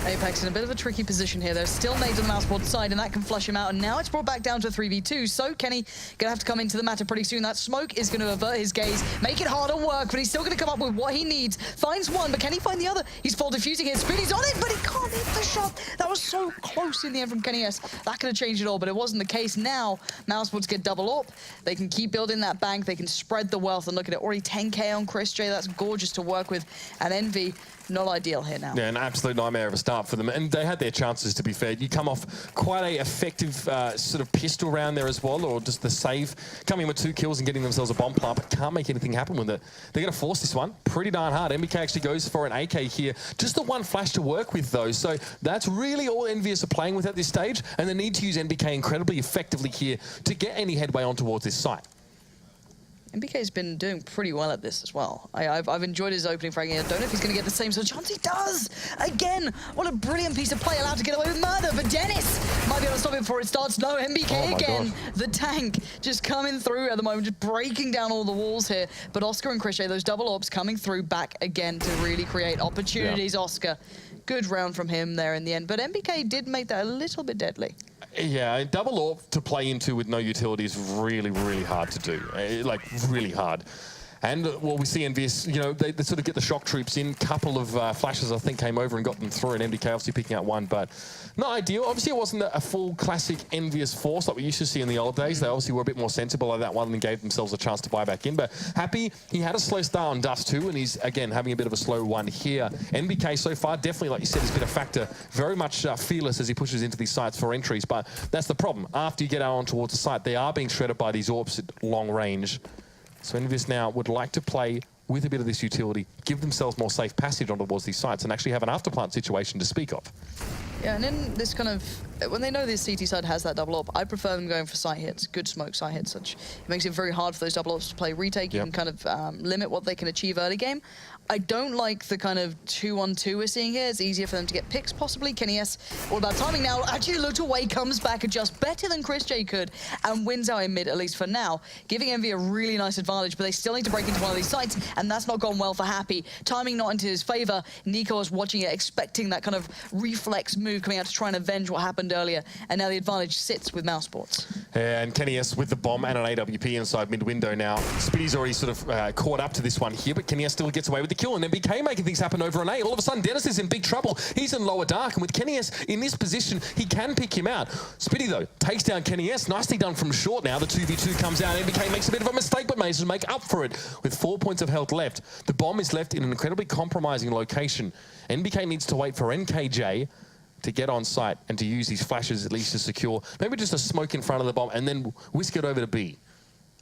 Apex in a bit of a tricky position here. There's still nades on the Mousesports side, and that can flush him out. And now it's brought back down to 3v2. So Kenny gonna have to come into the matter pretty soon. That smoke is gonna avert his gaze, make it harder work, but he's still gonna come up with what he needs. Finds one, but can he find the other? He's full diffusing here. Speedy's on it, but he can't hit the shot. That was so close in the end from Kenny S. That could have changed it all, but it wasn't the case. Now Mousesports get double up. They can keep building that bank. They can spread the wealth, and look at it, already 10k on Chris J. That's gorgeous to work with. And EnVy, not ideal here now. Yeah, an absolute nightmare of a start for them. And they had their chances, to be fair. You come off quite a effective sort of pistol round there as well, or just the save. Coming with 2 kills and getting themselves a bomb plant, but can't make anything happen with it. They're going to force this one pretty darn hard. MBK actually goes for an AK here. Just the one flash to work with, though. So that's really all EnVyUs are playing with at this stage, and they need to use MBK incredibly effectively here to get any headway on towards this site. MBK's been doing pretty well at this as well. I've enjoyed his opening fragging. I don't know if he's going to get the same sort of chance. He does! Again! What a brilliant piece of play, allowed to get away with murder. But Dennis might be able to stop it before it starts. No, MBK again. God. The tank just coming through at the moment, just breaking down all the walls here. But Oscar and Krishay, those double orbs coming through back again to really create opportunities. Yeah. Oscar, good round from him there in the end. But MBK did make that a little bit deadly. Yeah, double AWP to play into with no utility is really, really hard to do. Like, really hard. And what we see in this, you know, they sort of get the shock troops in. Couple of flashes, I think, came over and got them through, and MBK obviously picking out one, but not ideal. Obviously, it wasn't a full classic EnVyUs force like we used to see in the old days. They obviously were a bit more sensible at that one and gave themselves a chance to buy back in. But Happy, he had a slow start on Dust 2, and he's, again, having a bit of a slow one here. MBK so far, definitely, like you said, has been a factor. Very much fearless as he pushes into these sites for entries, but that's the problem. After you get out on towards the site, they are being shredded by these AWPs at long range. So EnVyUs now would like to play with a bit of this utility, give themselves more safe passage on towards these sites, and actually have an afterplant situation to speak of. Yeah, and in this kind of when they know this CT side has that double op, I prefer them going for site hits, good smoke site hits. Such it makes it very hard for those double ops to play retake. You can kind of limit what they can achieve early game. I don't like the kind of 2-on-2 we're seeing here. It's easier for them to get picks, possibly. Kenny S, all about timing now. Actually looked away, comes back, adjusts better than Chris J could, and wins out in mid, at least for now, giving EnVy a really nice advantage, but they still need to break into one of these sites, and that's not gone well for Happy. Timing not into his favor. Nico was watching it, expecting that kind of reflex move coming out to try and avenge what happened earlier, and now the advantage sits with Mousesports. And Kenny S with the bomb and an AWP inside mid-window now. Spitty's already sort of caught up to this one here, but Kenny S still gets away with the kill, and then BK making things happen over an A. All of a sudden, Dennis is in big trouble. He's in lower dark, and with Kenny S in this position, he can pick him out. Spitty, though, takes down Kenny S. Nicely done from short now. The 2v2 comes out. MBK makes a bit of a mistake, but manages to make up for it with 4 points of health left. The bomb is left in an incredibly compromising location. NBK needs to wait for NKJ to get on site and to use these flashes at least to secure maybe just a smoke in front of the bomb and then whisk it over to B.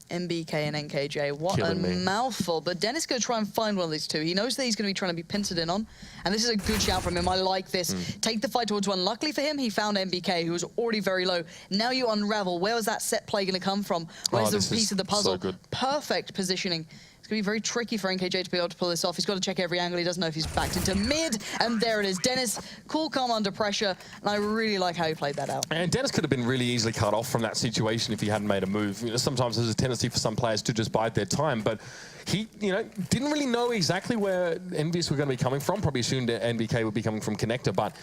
MBK and NKJ, what a mouthful. But Dennis is going to try and find one of these two. He knows that he's going to be trying to be pincered in on, and this is a good shout from him. I like this. Take the fight towards one. Luckily for him, he found MBK, who was already very low. Now you unravel. Where was that set play going to come from? Where's the piece of the puzzle? So Perfect positioning. It's going to be very tricky for NKJ to be able to pull this off. He's got to check every angle. He doesn't know if he's backed into mid, and there it is. Dennis, cool, calm under pressure, and I really like how he played that out. And Dennis could have been really easily cut off from that situation if he hadn't made a move. You know, sometimes there's a tendency for some players to just bide their time, but he, you know, didn't really know exactly where EnVyUs were going to be coming from. Probably assumed NBK would be coming from Connector, but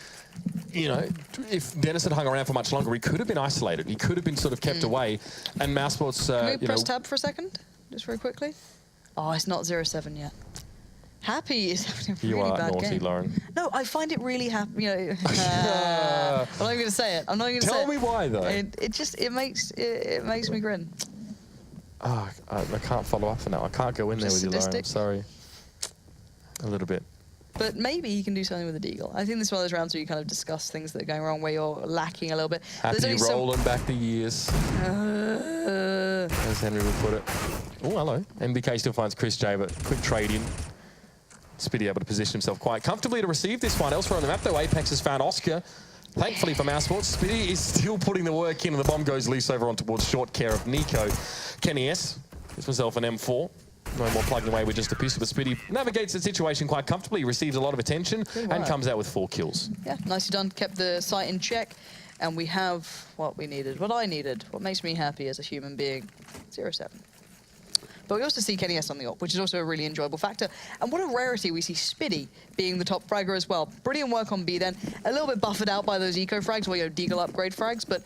you know, if Dennis had hung around for much longer, he could have been isolated. He could have been sort of kept away. And Mousesports, Can we press tab for a second, just very quickly? Oh, it's not 0-7 yet. Happy is having a really bad game. You are naughty, Lauren. No, I find it really happy. You know, I'm not even going to say it. I'm not even going to say it. Tell me why, though. It makes me grin. Oh, I can't follow up for now. I can't go in there with you, Lauren. I'm sorry. A little bit. But maybe he can do something with the Deagle. I think this is one of those rounds where you kind of discuss things that are going wrong, where you're lacking a little bit. Happy rolling back the years. As Henry would put it. Oh, hello. MBK still finds Chris J, but quick trade in. Spitty able to position himself quite comfortably to receive this one. Elsewhere on the map, though, Apex has found Oscar. Thankfully for Mousesports, Spitty is still putting the work in, and the bomb goes loose over on towards short care of Nico. Kenny S gives himself an M4. No more plugging away with just a pistol, but Spitty navigates the situation quite comfortably. He receives a lot of attention and comes out with 4 kills. Yeah, nicely done. Kept the site in check. And we have what we needed, what I needed, what makes me happy as a human being, 0-7. But we also see Kenny S on the op, which is also a really enjoyable factor. And what a rarity we see Spitty being the top fragger as well. Brilliant work on B then. A little bit buffered out by those eco frags, or Deagle upgrade frags, but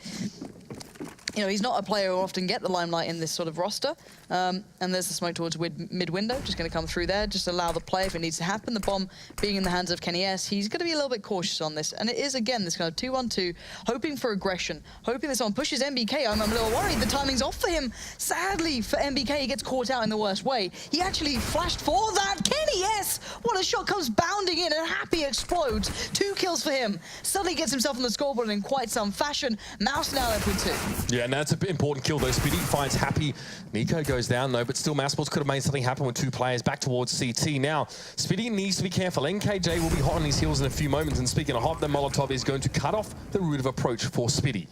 you know, he's not a player who often get the limelight in this sort of roster. And there's the smoke towards mid-window, just going to come through there, just allow the play if it needs to happen. The bomb being in the hands of Kenny S, he's going to be a little bit cautious on this. And it is, again, this kind of 2-1-2, hoping for aggression, hoping this one pushes MBK. I'm a little worried the timing's off for him. Sadly, for MBK, he gets caught out in the worst way. He actually flashed for that. Kenny S, what a shot, comes bounding in, and Happy explodes. 2 kills for him. Suddenly gets himself on the scoreboard in quite some fashion. Mouse now left with 2. Yeah, and that's an important kill, though. Spitty finds Happy. Nico goes down, though, but still Mousesports could have made something happen with 2 players back towards CT. Now, Spitty needs to be careful. NKJ will be hot on his heels in a few moments, and speaking of hot, the Molotov is going to cut off the route of approach for Spitty.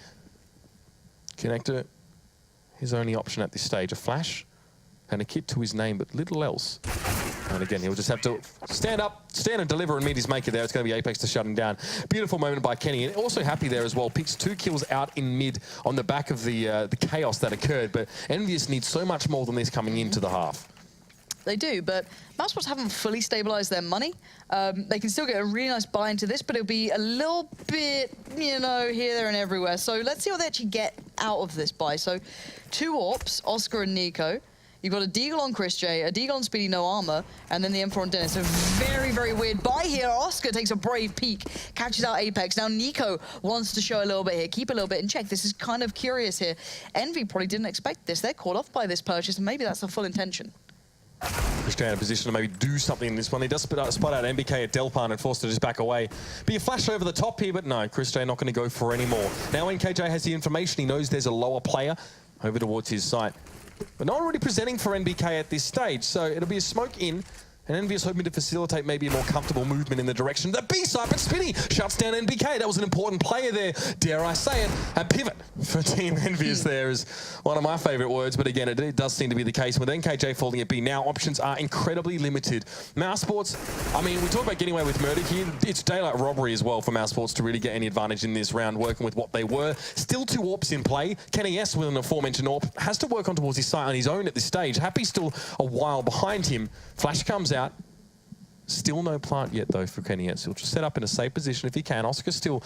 Connector, his only option at this stage, a flash and a kit to his name, but little else. And again, he'll just have to stand and deliver and meet his maker there. It's going to be Apex to shut him down. Beautiful moment by Kenny. And also Happy there as well. Picks 2 kills out in mid on the back of the chaos that occurred. But EnVyUs needs so much more than this coming into the half. They do, but Mousesports haven't fully stabilized their money. They can still get a really nice buy into this, but it'll be a little bit, you know, here, there, and everywhere. So let's see what they actually get out of this buy. So 2 AWPs, Oscar and Nico. You've got a Deagle on Chris J, a Deagle on Spitty, no armor, and then the M4 on Dennis. So very, very weird buy here. Oscar takes a brave peek, catches out Apex. Now Nico wants to show a little bit here, keep a little bit in check. This is kind of curious here. Envy probably didn't expect this. They're caught off by this purchase, and maybe that's the full intention. Chris J in a position to maybe do something in this one. He does spot out MBK at Delpan and forced to just back away. Be a flash over the top here, but no, Chris J not going to go for any more. Now when KJ has the information, he knows there's a lower player over towards his site. But not already presenting for NBK at this stage, so it'll be a smoke in And EnVyUs hoping to facilitate maybe a more comfortable movement in the direction of the B side, but Spinny shuts down NBK. That was an important player there, dare I say it. A pivot for Team EnVyUs there is one of my favourite words, but again, it does seem to be the case. With NKJ falling at B now, options are incredibly limited. Mousesports, I mean, we talk about getting away with murder here. It's daylight robbery as well for Mousesports to really get any advantage in this round, working with what they were. Still 2 AWPs in play. Kenny S, with an aforementioned AWP, has to work on towards his site on his own at this stage. Happy's still a while behind him. Flash comes out. Still no plant yet, though, for Kenny S. He'll just set up in a safe position if he can. Oscar's still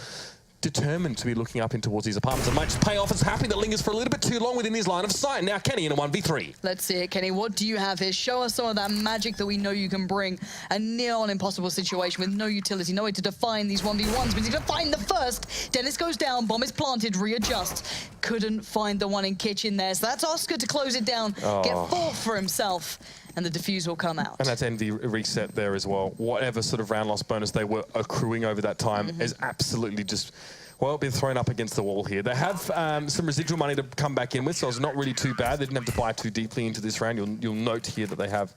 determined to be looking up in towards his apartments. It might just pay off as Happy that lingers for a little bit too long within his line of sight. Now Kenny in a 1v3. Let's see it, Kenny. What do you have here? Show us some of that magic that we know you can bring. A near-on impossible situation with no utility, no way to define these 1v1s. But he's going to find the first. Dennis goes down, bomb is planted, readjusts. Couldn't find the one in kitchen there. So that's Oscar to close it down, get 4 for himself. And the defuse will come out. And that's Envy reset there as well. Whatever sort of round loss bonus they were accruing over that time is absolutely just, well, been thrown up against the wall here. They have some residual money to come back in with, so it's not really too bad. They didn't have to buy too deeply into this round. You'll note here that they have,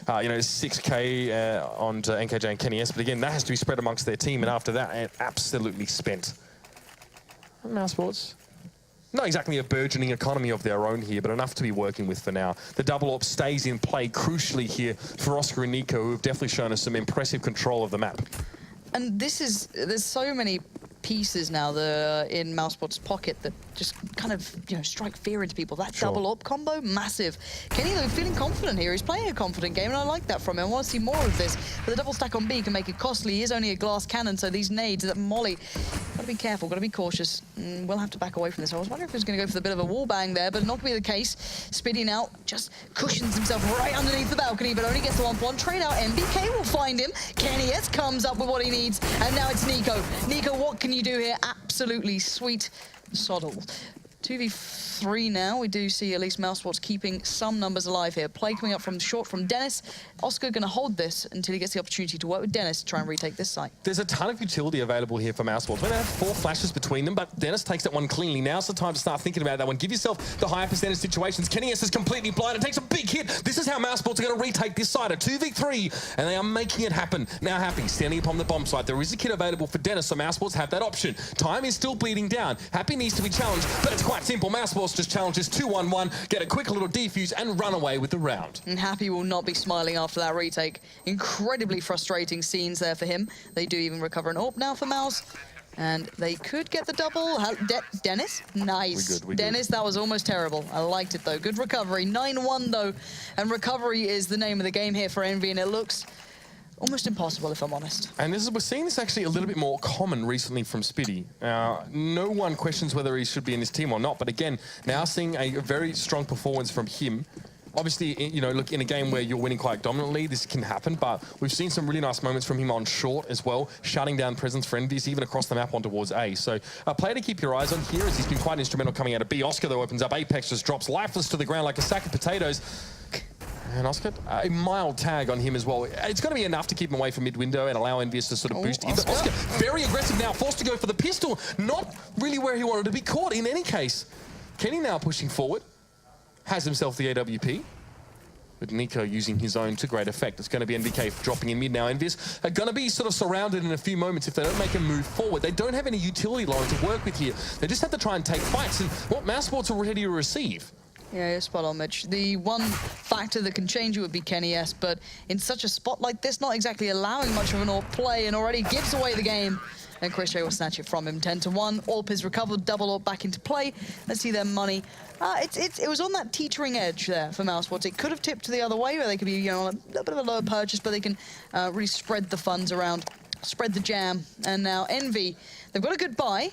6K onto NKJ and Kenny S, but again, that has to be spread amongst their team, and after that, it absolutely spent. Mousesports. Not exactly a burgeoning economy of their own here, but enough to be working with for now. The double AWP stays in play crucially here for Oscar and Nico, who have definitely shown us some impressive control of the map. And there's so many pieces now in Mousesports' pocket that just kind of, strike fear into people. That double AWP combo, massive. Kenny, though, feeling confident here. He's playing a confident game, and I like that from him. I want to see more of this. But the double stack on B can make it costly. He is only a glass cannon, so these nades, that molly, got to be careful, got to be cautious. We'll have to back away from this. I was wondering if he was going to go for the bit of a wall bang there, but not to be the case. Spitty now just cushions himself right underneath the balcony, but only gets the 1-point. Trade out, MBK will find him. Kenny S comes up with what he needs, and now it's Nico. Nico, what can you do here? Absolutely sweet soddle. 2v3 now. We do see at least Mousesports keeping some numbers alive here. Play coming up from short from Dennis. Oscar going to hold this until he gets the opportunity to work with Dennis to try and retake this site. There's a ton of utility available here for Mousesports. When they have 4 flashes between them, but Dennis takes that one cleanly. Now's the time to start thinking about that one. Give yourself the higher percentage situations. Kenny S is completely blind and takes a big hit. This is how Mousesports are going to retake this side. A 2v3, and they are making it happen. Now Happy standing upon the bomb site. There is a kit available for Dennis, so Mousesports have that option. Time is still bleeding down. Happy needs to be challenged, but it's quite simple. Mousesports just challenges 2-1-1, get a quick little defuse and run away with the round. And Happy will not be smiling after that retake. Incredibly frustrating scenes there for him. They do even recover an AWP now for Mouse. And they could get the double. Dennis? Nice. We good. Dennis, that was almost terrible. I liked it though. Good recovery. 9-1 though. And recovery is the name of the game here for Envy, and it looks almost impossible, if I'm honest. And we're seeing this actually a little bit more common recently from Spitty. No one questions whether he should be in this team or not, but again, now seeing a very strong performance from him. Obviously, look, in a game where you're winning quite dominantly, this can happen, but we've seen some really nice moments from him on short as well, shutting down presence for EnVyUs, even across the map on towards A. So a player to keep your eyes on here, as he's been quite instrumental coming out of B. Oscar, though, opens up. Apex just drops lifeless to the ground like a sack of potatoes. And Oscar, a mild tag on him as well. It's going to be enough to keep him away from mid-window and allow EnVyUs to sort of boost. Oscar, very aggressive now, forced to go for the pistol. Not really where he wanted to be caught in any case. Kenny now pushing forward. Has himself the AWP. With Nico using his own to great effect. It's going to be NBK dropping in mid now. EnVyUs are going to be sort of surrounded in a few moments if they don't make a move forward. They don't have any utility line to work with here. They just have to try and take fights. And what Mousesports are ready to receive. Yeah, you're spot on, Mitch. The one factor that can change it would be Kenny S, but in such a spot like this, not exactly allowing much of an AWP play, and already gives away the game. And Chris J will snatch it from him. 10-1. AWP is recovered. Double AWP back into play. Let's see their money. It was on that teetering edge there for Mousesports. It could have tipped to the other way, where they could be on a little bit of a lower purchase, but they can really spread the funds around, spread the jam. And now Envy, they've got a good buy,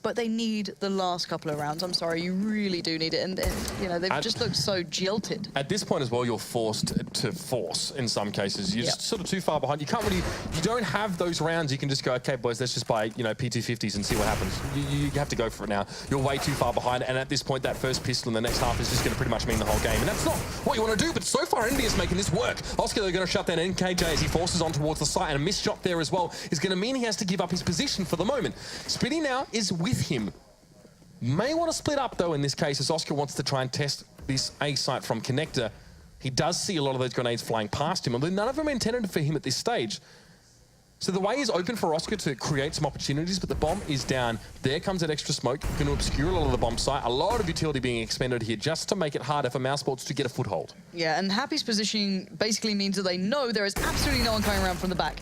but they need the last couple of rounds. I'm sorry, you really do need it. And they've just looked so jilted. At this point as well, you're forced to force in some cases. You're just sort of too far behind. You can't really, you don't have those rounds. You can just go, okay, boys, let's just buy, P250s and see what happens. You have to go for it now. You're way too far behind. And at this point, that first pistol in the next half is just going to pretty much mean the whole game. And that's not what you want to do. But so far, Envy is making this work. Oscar, they're going to shut down NKJ as he forces on towards the site. And a missed shot there as well is going to mean he has to give up his position for the moment. Spitty now is with him. May want to split up, though, in this case, as Oscar wants to try and test this A site from Connector. He does see a lot of those grenades flying past him, although none of them are intended for him at this stage. So the way is open for Oscar to create some opportunities, but the bomb is down. There comes that extra smoke, going to obscure a lot of the bomb site. A lot of utility being expended here just to make it harder for Mousesports to get a foothold. Yeah, and Happy's positioning basically means that they know there is absolutely no one coming around from the back.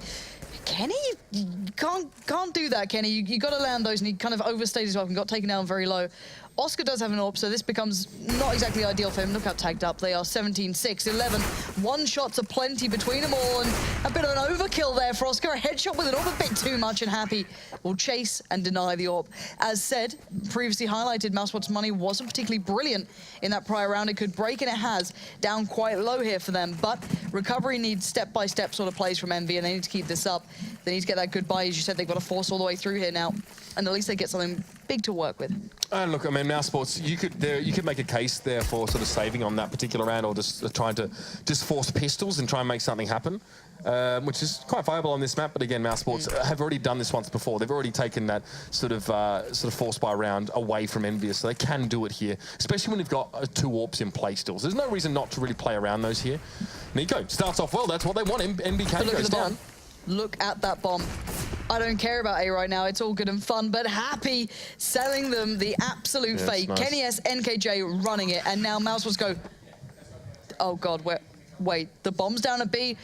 Kenny, you can't do that, Kenny. You got to land those, and he kind of overstayed his welcome, got taken down very low. Oscar does have an AWP, so this becomes not exactly ideal for him. Look how tagged up they are, 17, 6, 11. One shots are plenty between them all, and a bit of an overkill there for Oscar. A headshot with an AWP, a bit too much, and Happy will chase and deny the AWP. As said, previously highlighted, Mousesports' money wasn't particularly brilliant in that prior round. It could break, and it has. Down quite low here for them, but recovery needs step-by-step sort of plays from EnVy, and they need to keep this up. They need to get that goodbye. As you said, they've got to force all the way through here now, and at least they get something big to work with. And look, I mean, Mousesports, you could make a case there for sort of saving on that particular round, or just trying to just force pistols and try and make something happen, which is quite viable on this map. But again, Mousesports have already done this once before. They've already taken that sort of force by round away from EnVyUs, so they can do it here, especially when they've got 2 AWPs in play still. So there's no reason not to really play around those here. Nico starts off well. That's what they want. NBK goes down. Look at that bomb. I don't care about A right now. It's all good and fun, but Happy selling them the absolute fake. Nice. Kenny S, NKJ running it, and now Mousesports go, oh God, wait, the bomb's down at B.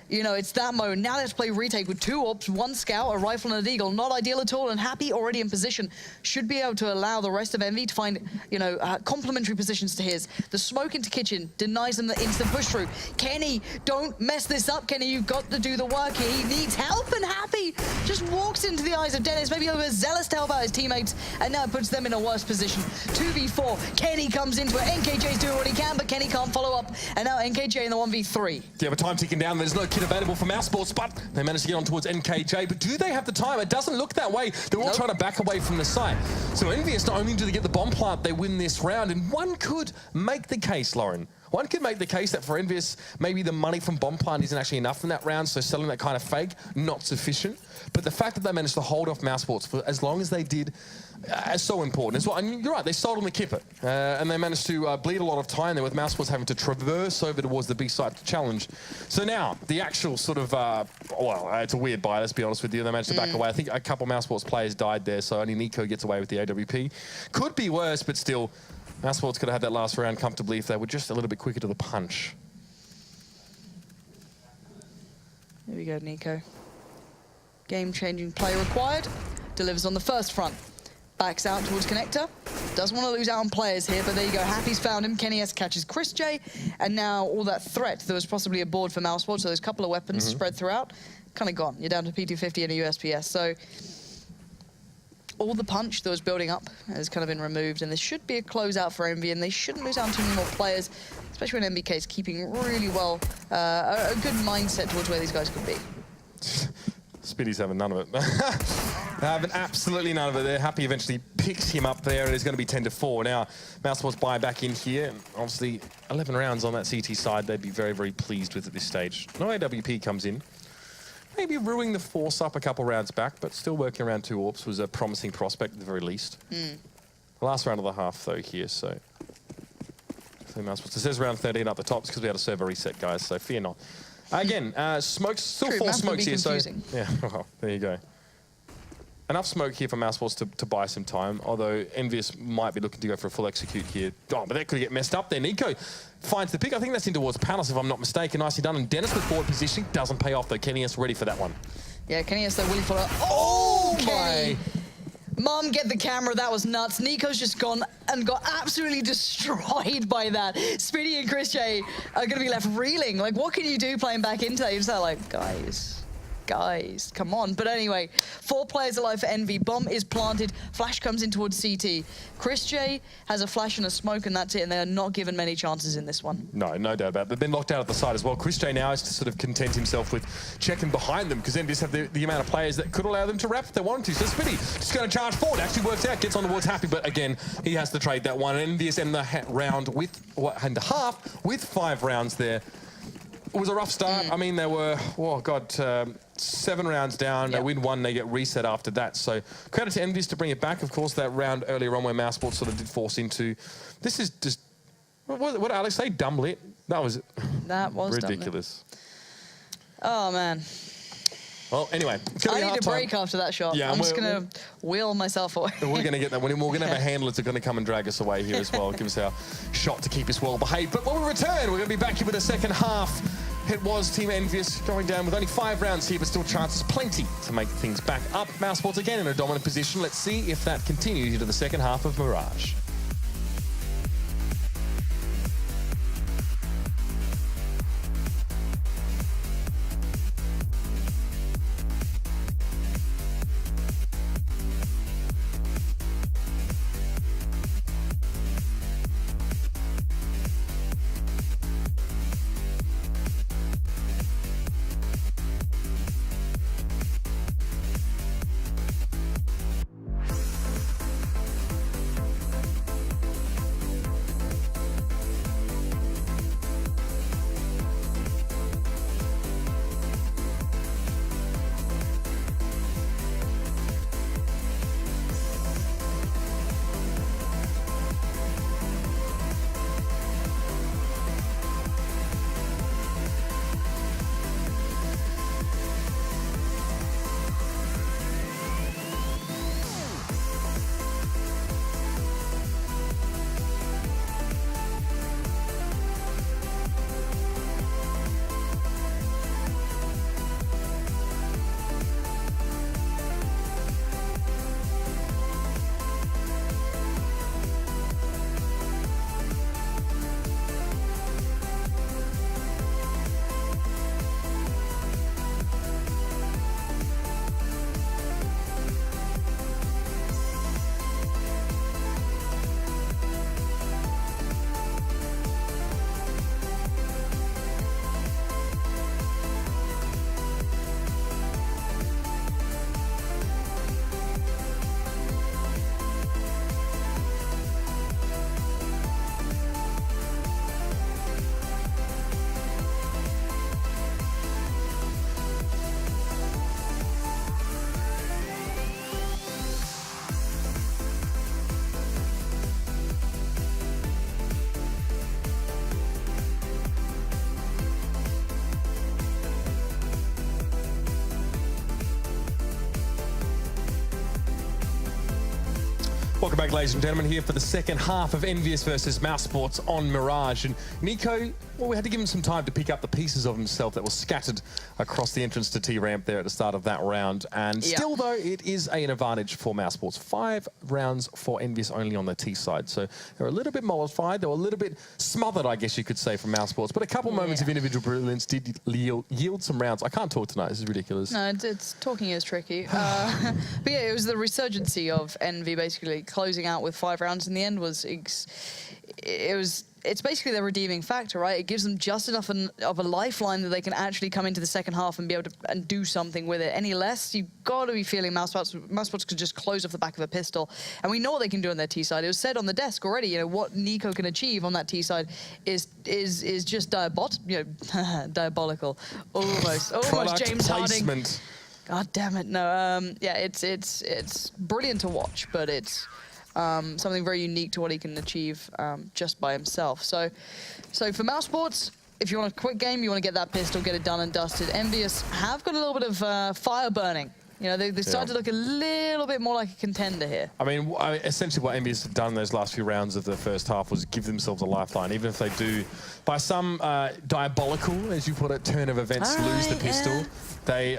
You know, it's that mode. Now let's play retake with 2 AWPs, 1 scout, a rifle and a deagle. Not ideal at all, and Happy already in position. Should be able to allow the rest of EnVy to find, you know, complementary positions to his. The smoke into kitchen denies them the instant push through. Kenny, don't mess this up, Kenny. You've got to do the work here. He needs help, and Happy just walks into the eyes of Dennis, maybe overzealous to help out his teammates, and now it puts them in a worse position. 2v4. Kenny comes into it. NKJ's doing what he can, but Kenny can't follow up, and now NKJ in the 1v3. Yeah, but time ticking down. There's no kit available for Mousesports, but they managed to get on towards NKJ. But do they have the time? It doesn't look that way. They're all trying to back away from the site. So EnVyUs, not only do they get the bomb plant, they win this round. And one could make the case, Lauren. One could make the case that for EnVyUs, maybe the money from bomb plant isn't actually enough in that round, so selling that kind of fake, not sufficient. But the fact that they managed to hold off Mousesports for as long as they did is so important as well. And you're right, they sold on the Kipper, and they managed to bleed a lot of time there with Mousesports having to traverse over towards the B site to challenge. So now, the actual sort of, well, it's a weird buy, let's be honest with you. They managed to back away. I think a couple Mousesports players died there, so only Nico gets away with the AWP. Could be worse, but still, Mousesports could have had that last round comfortably if they were just a little bit quicker to the punch. There we go, Nico. Game-changing play required. Delivers on the first front. Backs out towards connector. Doesn't want to lose out on players here, but there you go. Happy's found him. Kenny S catches Chris J. And now all that threat that was possibly aboard for Mousesports, so there's a couple of weapons spread throughout, kind of gone. You're down to P250 and a USPS. So all the punch that was building up has kind of been removed, and this should be a closeout for EnVy, and they shouldn't lose out on too many more players, especially when NBK is keeping really well, a good mindset towards where these guys could be. Spitty's having none of it. Having absolutely none of it. They're Happy eventually picks him up there, and it's going to be 10-4. Now, Mousesports buy back in here. Obviously, 11 rounds on that CT side, they'd be very, very pleased with at this stage. No AWP comes in. Maybe ruining the force up a couple rounds back, but still working around 2 AWPs was a promising prospect at the very least. Last round of the half, though, here, so... Mousesports. It says round 13 up the top because we had a server reset, guys, so fear not. Again, smokes, still 4 smokes here, confusing. so... Yeah, well, there you go. Enough smoke here for Mousesports to buy some time, although EnVyUs might be looking to go for a full execute here. Oh, but that could get messed up there. Nico finds the pick. I think that's in towards Palace, if I'm not mistaken. Nicely done. And Dennis with forward position doesn't pay off, though. Kenny S ready for that one. Yeah, Kenny S, though, willing for it. Oh, my. Mom, get the camera. That was nuts. Nico's just gone and got absolutely destroyed by that. Spitty and Chris J are going to be left reeling. Like, what can you do playing back into that? You're just like, guys, come on. But anyway, 4 players alive for EnVy. Bomb is planted. Flash comes in towards CT. Chris J has a flash and a smoke, and that's it. And they are not given many chances in this one. No doubt about it. They've been locked out at the side as well. Chris J now has to sort of content himself with checking behind them, because EnVyUs have the amount of players that could allow them to wrap if they wanted to. So Spitty just going to charge forward. Actually works out. Gets on towards Happy, but again, he has to trade that one. EnVyUs end the round with, and a half, with 5 rounds there. It was a rough start. I mean, they were, 7 rounds down. They win 1, they get reset after that. So credit to EnVyUs to bring it back. Of course, that round earlier on where Mousesports sort of did force into. This is just, what did Alex say? Dumb lit? That was, That was ridiculous. Oh, man. Well, anyway, I need a break after that shot. Yeah, I'm just going to wheel myself away. We're going to get that. We're going to have a handler that's going to come and drag us away here as well. Give us our shot to keep us well behaved. But when we return, we're going to be back here with the second half. It was Team EnVyUs going down with only 5 rounds here, but still chances plenty to make things back up. Mousesports again in a dominant position. Let's see if that continues into the second half of Mirage. Welcome back, ladies and gentlemen, here for the second half of EnVyUs versus Mousesports on Mirage. And Nico, well, we had to give him some time to pick up the pieces of himself that were scattered across the entrance to T-Ramp there at the start of that round. And still, though, it is an advantage for Mousesports. 5 rounds for EnVyUs only on the T side. So they're a little bit mollified. They were a little bit smothered, I guess you could say, from Mousesports. But a couple moments of individual brilliance did yield some rounds. I can't talk tonight. This is ridiculous. No, talking is tricky. But yeah, it was the resurgency of EnVy basically closing out with 5 rounds in the end it's basically the redeeming factor, right? It gives them just enough of a lifeline that they can actually come into the second half and be able to and do something with it. Any less, you've got to be feeling Mousesports could just close off the back of a pistol. And we know what they can do on their T side. It was said on the desk already, you know, what Nico can achieve on that T side is just diabolical. Almost James Harding. God damn it, no. Yeah, it's brilliant to watch, but it's something very unique to what he can achieve just by himself. So for Mousesports, if you want a quick game, you want to get that pistol, get it done and dusted. EnVyUs have got a little bit of fire burning. You know, they started to look a little bit more like a contender here. I mean, essentially what EnVyUs have done those last few rounds of the first half was give themselves a lifeline. Even if they do, by some diabolical, as you put it, turn of events, lose the pistol, they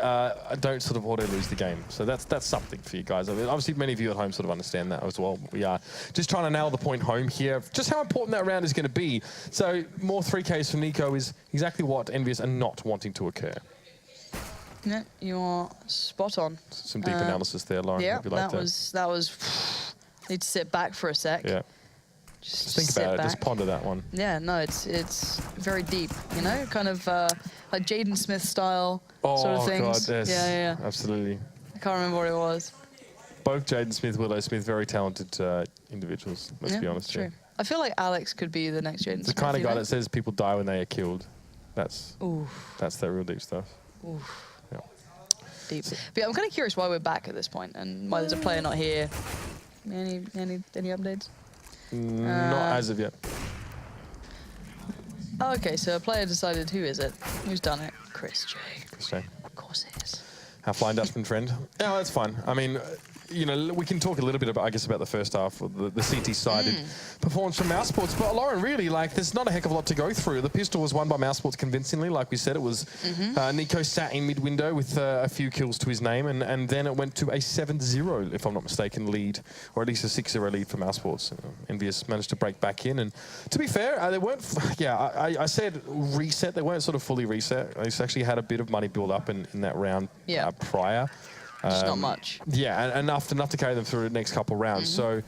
don't sort of auto-lose the game. So that's something for you guys. I mean, obviously, many of you at home sort of understand that as well. We are just trying to nail the point home here, just how important that round is going to be. So more 3Ks from Nico is exactly what EnVyUs are not wanting to occur. Yeah, you're spot on. Some deep analysis there, Lauren. Yeah, that was. Need to sit back for a sec. Yeah. Just think about it. Just ponder that one. Yeah, no, it's very deep. You know, kind of like Jaden Smith style sort of things. Oh God, yes. Yeah. Absolutely. I can't remember what it was. Both Jaden Smith, Willow Smith, very talented individuals. Let's be honest. True. Yeah. I feel like Alex could be the next Jaden Smith. The kind of guy that says people die when they are killed. That's that real deep stuff. Oof. Yeah. Deep. But yeah, I'm kind of curious why we're back at this point and why there's a player not here. Any updates? Not as of yet. Oh, okay, so a player decided who is it? Who's done it? Chris J. Chris J. Of course it is. Our Flying Dutchman friend. Yeah, that's fine. I mean, you know, we can talk a little bit about, I guess, about the first half, the CT-sided performance from Mousesports. But Lauren, really, like, there's not a heck of a lot to go through. The pistol was won by Mousesports convincingly. Like we said, it was Nico sat in mid-window with a few kills to his name, and then it went to a 7-0, if I'm not mistaken, lead, or at least a 6-0 lead for Mousesports. EnVyUs managed to break back in, and to be fair, they weren't. I said reset. They weren't sort of fully reset. They actually had a bit of money build up in that round prior. Just not much. Yeah, enough to carry them through the next couple of rounds. So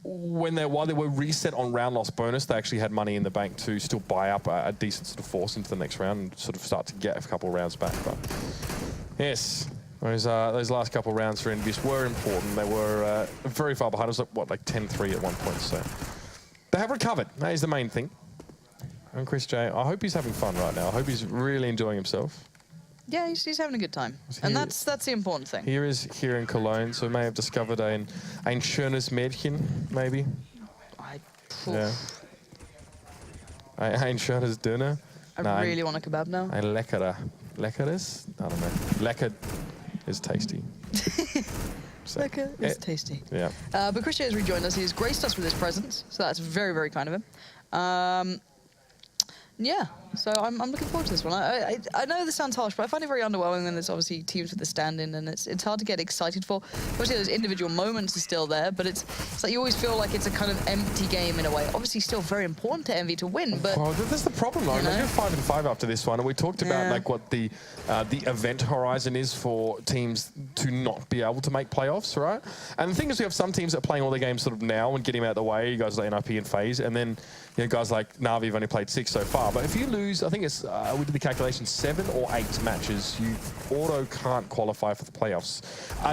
while they were reset on round loss bonus, they actually had money in the bank to still buy up a decent sort of force into the next round and sort of start to get a couple of rounds back. But yes, those last couple of rounds for EnVyUs were important. They were very far behind. It was like 10-3 at one point. So they have recovered. That is the main thing. And Chris J, I hope he's having fun right now. I hope he's really enjoying himself. Yeah, he's having a good time. And that's the important thing. Here in Cologne, so we may have discovered ein schönes Mädchen, maybe. Yeah. Ein schönes Döner. I really want a kebab now. Ein leckerer. Leckeres? I don't know. Lecker is tasty. Lecker is tasty. Yeah. But Chris J has rejoined us. He's graced us with his presence, so that's very, very kind of him. Yeah, so I'm looking forward to this one. I know this sounds harsh, but I find it very underwhelming when there's obviously teams with the stand-in, and it's hard to get excited for. Obviously, those individual moments are still there, but it's like you always feel like it's a kind of empty game in a way. Obviously, still very important to EnVy to win, but... Well, that's the problem, though. You're 5-5 after this one, and we talked about like what the event horizon is for teams to not be able to make playoffs, right? And the thing is, we have some teams that are playing all their games sort of now and getting them out of the way. You guys like NIP and FaZe, and then you know, guys like Na'Vi have only played 6 so far. But if you lose, I think it's, we did the calculation, 7 or 8 matches, you auto can't qualify for the playoffs.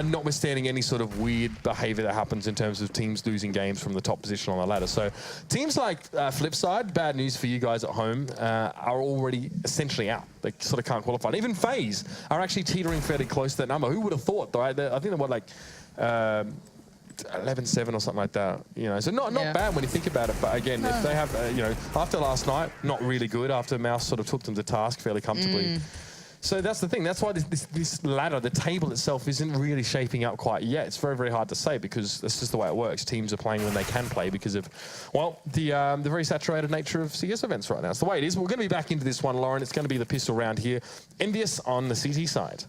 Notwithstanding any sort of weird behavior that happens in terms of teams losing games from the top position on the ladder. So teams like Flipside, bad news for you guys at home, are already essentially out. They sort of can't qualify. And even FaZe are actually teetering fairly close to that number. Who would have thought, though? I think they were like 11-7 or something like that, you know. So not bad when you think about it. But again, if they have, you know, after last night, not really good. After Mouse sort of took them to task fairly comfortably. So that's the thing. That's why this ladder, the table itself, isn't really shaping up quite yet. It's very, very hard to say because that's just the way it works. Teams are playing when they can play because of, well, the very saturated nature of CS events right now. It's the way it is. We're going to be back into this one, Lauren. It's going to be the pistol round here. EnVyUs on the CT side.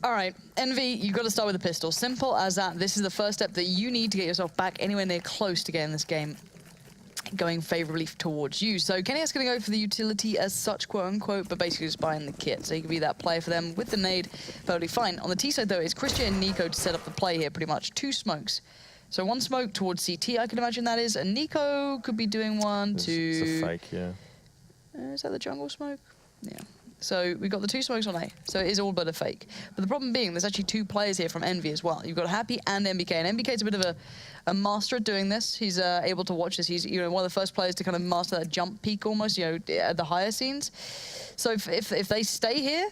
All right, Envy, you've got to start with the pistol. Simple as that. This is the first step that you need to get yourself back anywhere near close to getting this game going favorably towards you. So Kenny's going to go for the utility as such, quote unquote, but basically just buying the kit. So you can be that player for them with the nade, totally fine. On the T side, though, it's Christian and Nico to set up the play here, pretty much. 2 smokes. So 1 smoke towards CT, I can imagine that is, and Nico could be doing one to... It's a fake, yeah. Is that the jungle smoke? Yeah. So we've got the 2 smokes on A, so it is all but a fake. But the problem being, there's actually 2 players here from Envy as well. You've got Happy and MBK, and MBK's a bit of a master at doing this. He's able to watch this. He's, you know, one of the first players to kind of master that jump peak almost, you know, at the higher scenes. So if they stay here,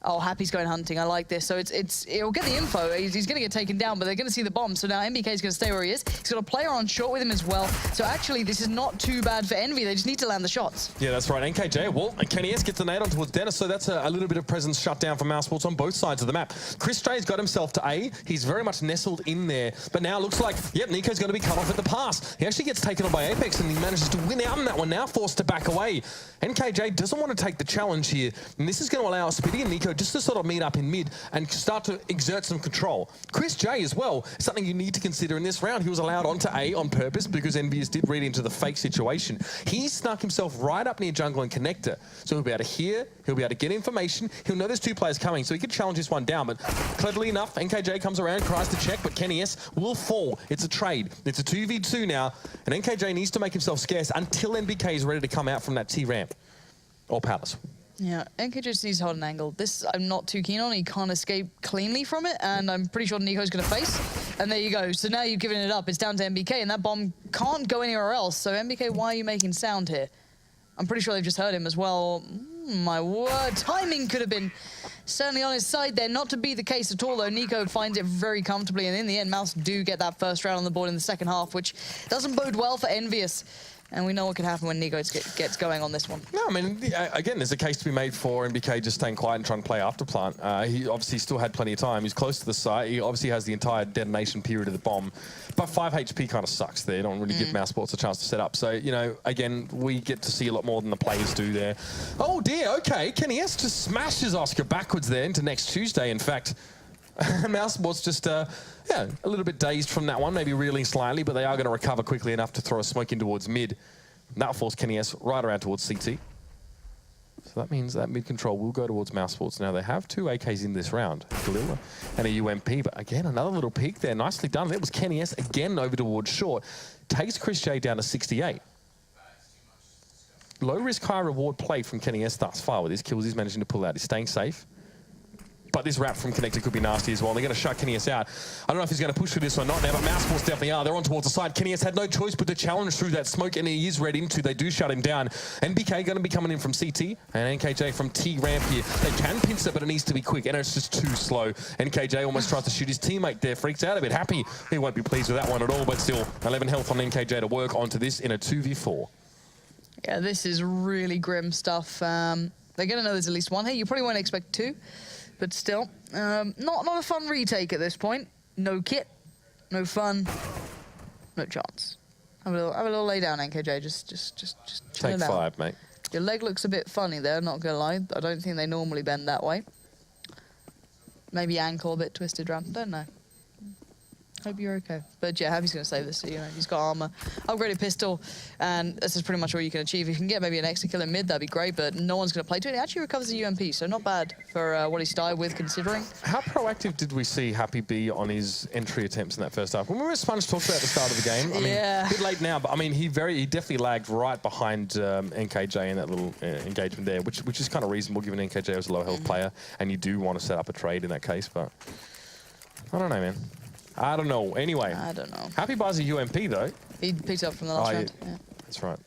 oh, Happy's going hunting. I like this. So it'll get the info. He's going to get taken down, but they're going to see the bomb. So now MBK is going to stay where he is. He's got a player on short with him as well. So actually, this is not too bad for Envy. They just need to land the shots. Yeah, that's right. NKJ, well, and Kenny S gets the nade on towards Dennis. So that's a little bit of presence shut down for Mousesports on both sides of the map. Chris J's got himself to A. He's very much nestled in there. But now it looks like, yep, Nico's going to be cut off at the pass. He actually gets taken on by Apex, and he manages to win out on that one. Now forced to back away. NKJ doesn't want to take the challenge here. And this is going to allow Spitty and Nico just to sort of meet up in mid and start to exert some control. Chris J as well, something you need to consider in this round. He was allowed onto A on purpose because EnVyUs did read into the fake situation. He snuck himself right up near jungle and connector. So he'll be able to hear, he'll be able to get information, he'll know there's 2 players coming, so he could challenge this one down. But cleverly enough, NKJ comes around, tries to check, but Kenny S will fall. It's a trade. It's a 2v2 now, and NKJ needs to make himself scarce until NBK is ready to come out from that T-ramp. Or Palace. Yeah, NK just needs to hold an angle. This I'm not too keen on. He can't escape cleanly from it, and I'm pretty sure Nico's going to face. And there you go. So now you've given it up. It's down to MBK, and that bomb can't go anywhere else. So MBK, why are you making sound here? I'm pretty sure they've just heard him as well. My word. Timing could have been certainly on his side there. Not to be the case at all, though. Nico finds it very comfortably, and in the end, Mouse do get that first round on the board in the second half, which doesn't bode well for EnVyUs. And we know what could happen when Nico gets going on this one. No, I mean, again, there's a case to be made for NBK just staying quiet and trying to play after plant. He obviously still had plenty of time. He's close to the site. He obviously has the entire detonation period of the bomb. But 5 HP kind of sucks there. You don't really give Mousesports a chance to set up. So, you know, again, we get to see a lot more than the players do there. Oh, dear. Okay. Kenny S just smashes Oscar backwards there into next Tuesday. In fact, Mousesports just, yeah, a little bit dazed from that one, maybe reeling slightly, but they are going to recover quickly enough to throw a smoke in towards mid. And that'll force Kenny S right around towards CT. So that means that mid control will go towards Mousesports. Now, they have 2 AKs in this round, Galila and a UMP, but again, another little peek there. Nicely done. It was Kenny S again over towards short. Takes Chris J down to 68. Low risk, high reward play from Kenny S thus far with his kills he's managing to pull out. He's staying safe. But this wrap from Connected could be nasty as well. They're going to shut Kenny S out. I don't know if he's going to push through this or not now, but Mousesports definitely are. They're on towards the side. Kenny S had no choice but to challenge through that smoke, and he is read into. They do shut him down. NBK going to be coming in from CT, and NKJ from T ramp here. They can pinch it, but it needs to be quick, and it's just too slow. NKJ almost tries to shoot his teammate there, freaks out a bit. Happy, he won't be pleased with that one at all, but still, 11 health on NKJ to work onto this in a 2v4. Yeah, this is really grim stuff. They're going to know there's at least one here. You probably won't expect 2. But still, not a fun retake at this point. No kit, no fun, no chance. Have a little lay down, NKJ. Just chill Take it out. 5, mate. Your leg looks a bit funny there, not gonna lie. I don't think they normally bend that way. Maybe ankle a bit twisted round, don't know. Hope you're okay. But yeah, Happy's going to save this. You know, he's got armor, upgraded pistol, and this is pretty much all you can achieve. If you can get maybe an extra kill in mid, that'd be great, but no one's going to play to it. He actually recovers the UMP, so not bad for what he started with, considering. How proactive did we see Happy be on his entry attempts in that first half? When we were Sponge talked about at the start of the game, I mean, a bit late now, but I mean, he definitely lagged right behind NKJ in that little engagement there, which is kind of reasonable given NKJ was a low health player, and you do want to set up a trade in that case, but I don't know, man. I don't know. Anyway. I don't know. Happy buys a UMP, though. He picked it up from the last round. Yeah. That's right.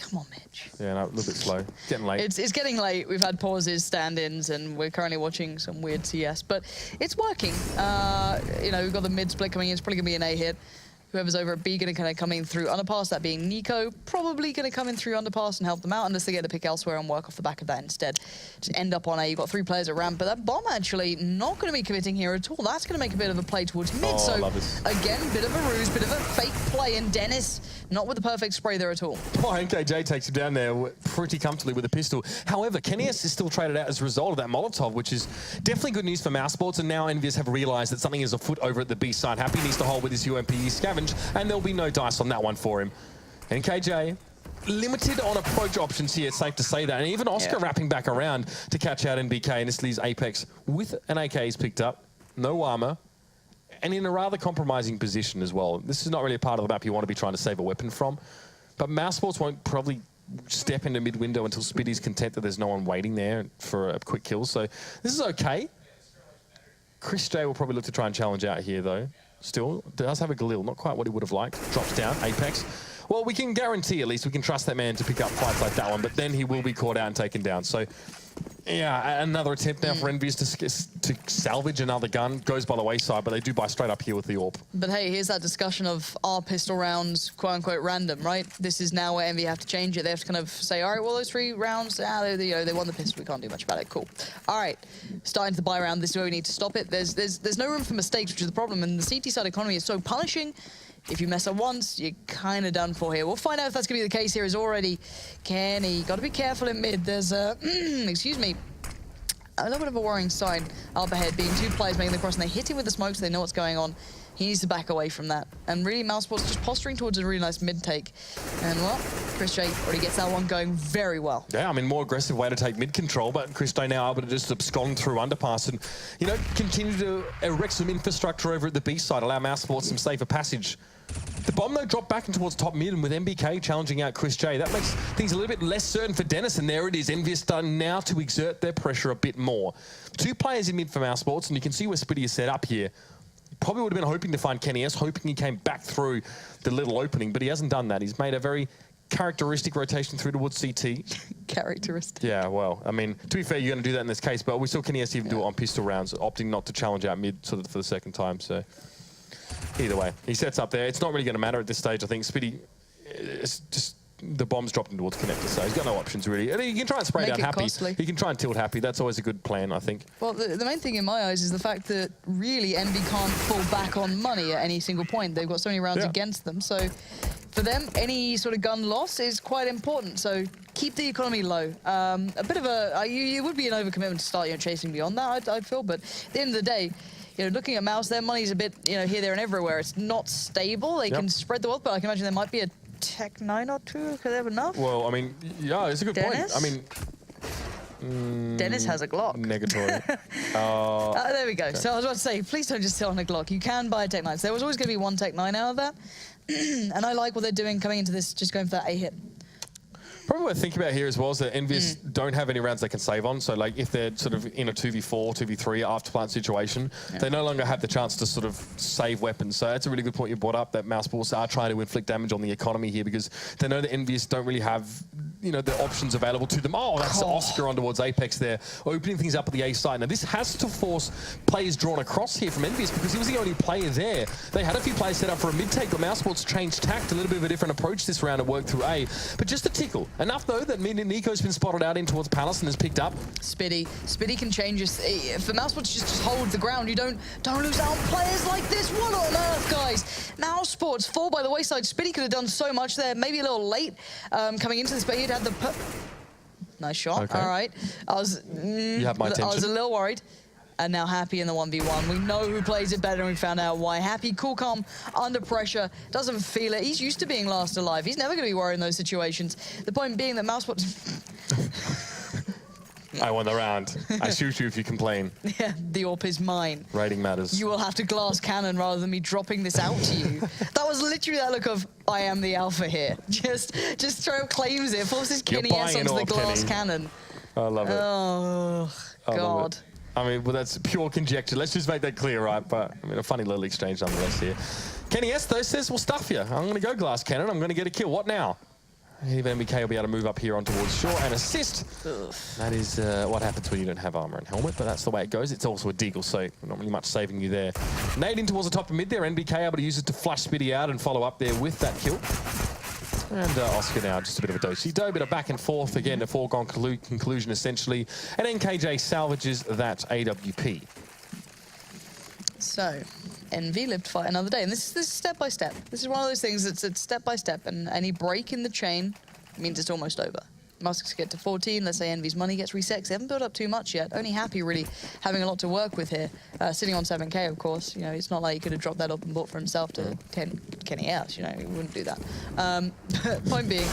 Come on, Mitch. Yeah, no, a little bit slow. Getting late. It's getting late. We've had pauses, stand-ins, and we're currently watching some weird CS, but it's working. You know, we've got the mid split coming in. It's probably going to be an A hit. Whoever's over at B going to kind of come in through underpass, that being Nico, probably going to come in through underpass and help them out unless they get to pick elsewhere and work off the back of that instead. Just end up on A. You've got 3 players at ramp, but that bomb actually not going to be committing here at all. That's going to make a bit of a play towards mid. Oh, so again, bit of a ruse, bit of a fake play, and Dennis not with the perfect spray there at all. Oh, NKJ takes him down there pretty comfortably with a pistol. However, Kenny S is still traded out as a result of that Molotov, which is definitely good news for Mousesports, and now EnVyUs have realized that something is afoot over at the B side. Happy needs to hold with his UMP scavenge, and there'll be no dice on that one for him. NKJ limited on approach options here, it's safe to say that. And even Oscar wrapping back around to catch out NBK, and this leaves Apex with an AK he's picked up, no armor, and in a rather compromising position as well. This is not really a part of the map you want to be trying to save a weapon from, but Mousesports won't probably step into mid-window until Spitty's content that there's no one waiting there for a quick kill, so this is okay. Chris J will probably look to try and challenge out here, though. Still, does have a Galil, not quite what he would have liked. Drops down, Apex. Well, we can guarantee, at least, we can trust that man to pick up fights like that one, but then he will be caught out and taken down. So, yeah, another attempt now for EnVyUs to salvage another gun. Goes by the wayside, but they do buy straight up here with the AWP. But hey, here's that discussion of are pistol rounds quote-unquote random, right? This is now where EnVyUs have to change it. They have to kind of say, all right, well, those 3 rounds, they won the pistol. We can't do much about it. Cool. All right, starting to the buy round. This is where we need to stop it. There's no room for mistakes, which is the problem. And the CT side economy is so punishing. If you mess up once, you're kind of done for here. We'll find out if that's going to be the case here. Is already Kenny. Got to be careful in mid. There's a, excuse me, a little bit of a worrying sign up ahead, being 2 players making the cross, and they hit him with the smoke, so they know what's going on. He needs to back away from that. And really, Mousesports just posturing towards a really nice mid-take. And, well, Chris J already gets that one going very well. Yeah, I mean, more aggressive way to take mid-control, but Chris J now able to just abscond through underpass and, you know, continue to erect some infrastructure over at the B side, allow Mousesports some safer passage. The bomb, though, dropped back in towards top mid, and with NBK challenging out Chris J, that makes things a little bit less certain for Dennis, and there it is. EnVyUs starting now to exert their pressure a bit more. 2 players in mid for Mousesports, and you can see where Spitty is set up here. Probably would have been hoping to find Kenny S, hoping he came back through the little opening, but he hasn't done that. He's made a very characteristic rotation through towards CT. Characteristic. Yeah, well, I mean, to be fair, you're going to do that in this case, but we saw Kenny S even do it on pistol rounds, opting not to challenge out mid for the second time, so either way, he sets up there. It's not really going to matter at this stage, I think. Spitty is just the bomb's dropped in towards connector, so he's got no options really. And he can try and spray down Happy. Costly. He can try and tilt Happy. That's always a good plan, I think. Well, the main thing in my eyes is the fact that really EnVy can't fall back on money at any single point. They've got so many rounds against them, so for them, any sort of gun loss is quite important. So keep the economy low. A bit of a, it would be an overcommitment to start chasing beyond that, I'd feel, but at the end of the day, looking at Mouse, their money's a bit, here, there, and everywhere. It's not stable. They can spread the wealth, but I can imagine there might be a Tech 9 or 2. Could they have enough? Well, I mean, yeah, it's a good point. I mean, Dennis has a Glock. Negatory. There we go. Okay. So I was about to say, please don't just sit on a Glock. You can buy a Tech 9. So there was always going to be one Tech 9 out of that. And I like what they're doing coming into this, just going for that A hit. Probably worth thinking about here as well is that EnVyUs don't have any rounds they can save on. So like if they're sort of in a 2v4, 2v3 after plant situation, they no longer have the chance to sort of save weapons. So that's a really good point you brought up, that Mousesports are trying to inflict damage on the economy here because they know that EnVyUs don't really have, the options available to them. Oh, that's Oscar on towards Apex there, opening things up at the A side. Now this has to force players drawn across here from EnVyUs because he was the only player there. They had a few players set up for a mid-take, but Mousesports changed tact, a little bit of a different approach this round and worked through A. But just a tickle. Enough though that Nico's been spotted out in towards Palace and has picked up. Spitty can change us. For Mousesports, just hold the ground. You don't lose out on players like this. What on earth, guys? Mousesports fall by the wayside. Spitty could have done so much there. Maybe a little late coming into this, but he'd had the nice shot. Okay. All right. You have my attention. I was a little worried. And now Happy in the 1v1. We know who plays it better, and we found out why. Happy, cool, calm, under pressure, doesn't feel it. He's used to being last alive. He's never going to be worried in those situations. The point being that Mousesports... I won the round. I shoot you if you complain. Yeah, the AWP is mine. Rating matters. You will have to glass cannon rather than me dropping this out to you. That was literally that look of, I am the alpha here. Just claims it, forces Kenny S onto the glass cannon. I love it. Oh, God. I mean, well, that's pure conjecture. Let's just make that clear, right? But, I mean, a funny little exchange nonetheless here. Kenny S, though, says, we'll stuff you. I'm going to go glass cannon. I'm going to get a kill. What now? Even MBK will be able to move up here on towards shore and assist. Ugh. That is what happens when you don't have armor and helmet, but that's the way it goes. It's also a deagle, so not really much saving you there. Nade in towards the top of mid there. NBK able to use it to flush Spitty out and follow up there with that kill. And Oscar now, just a bit of a do-si-do, bit of back and forth. Again, a foregone conclusion, essentially. And NKJ salvages that AWP. So, EnVy lived to fight another day. And this is step by step. This is one of those things that's step by step. And any break in the chain means it's almost over. Musks get to 14. Let's say EnVy's money gets reset. They haven't built up too much yet. Only Happy really having a lot to work with here. Sitting on 7K, of course. It's not like he could have dropped that up and bought for himself to Kenny S. He wouldn't do that. Point being,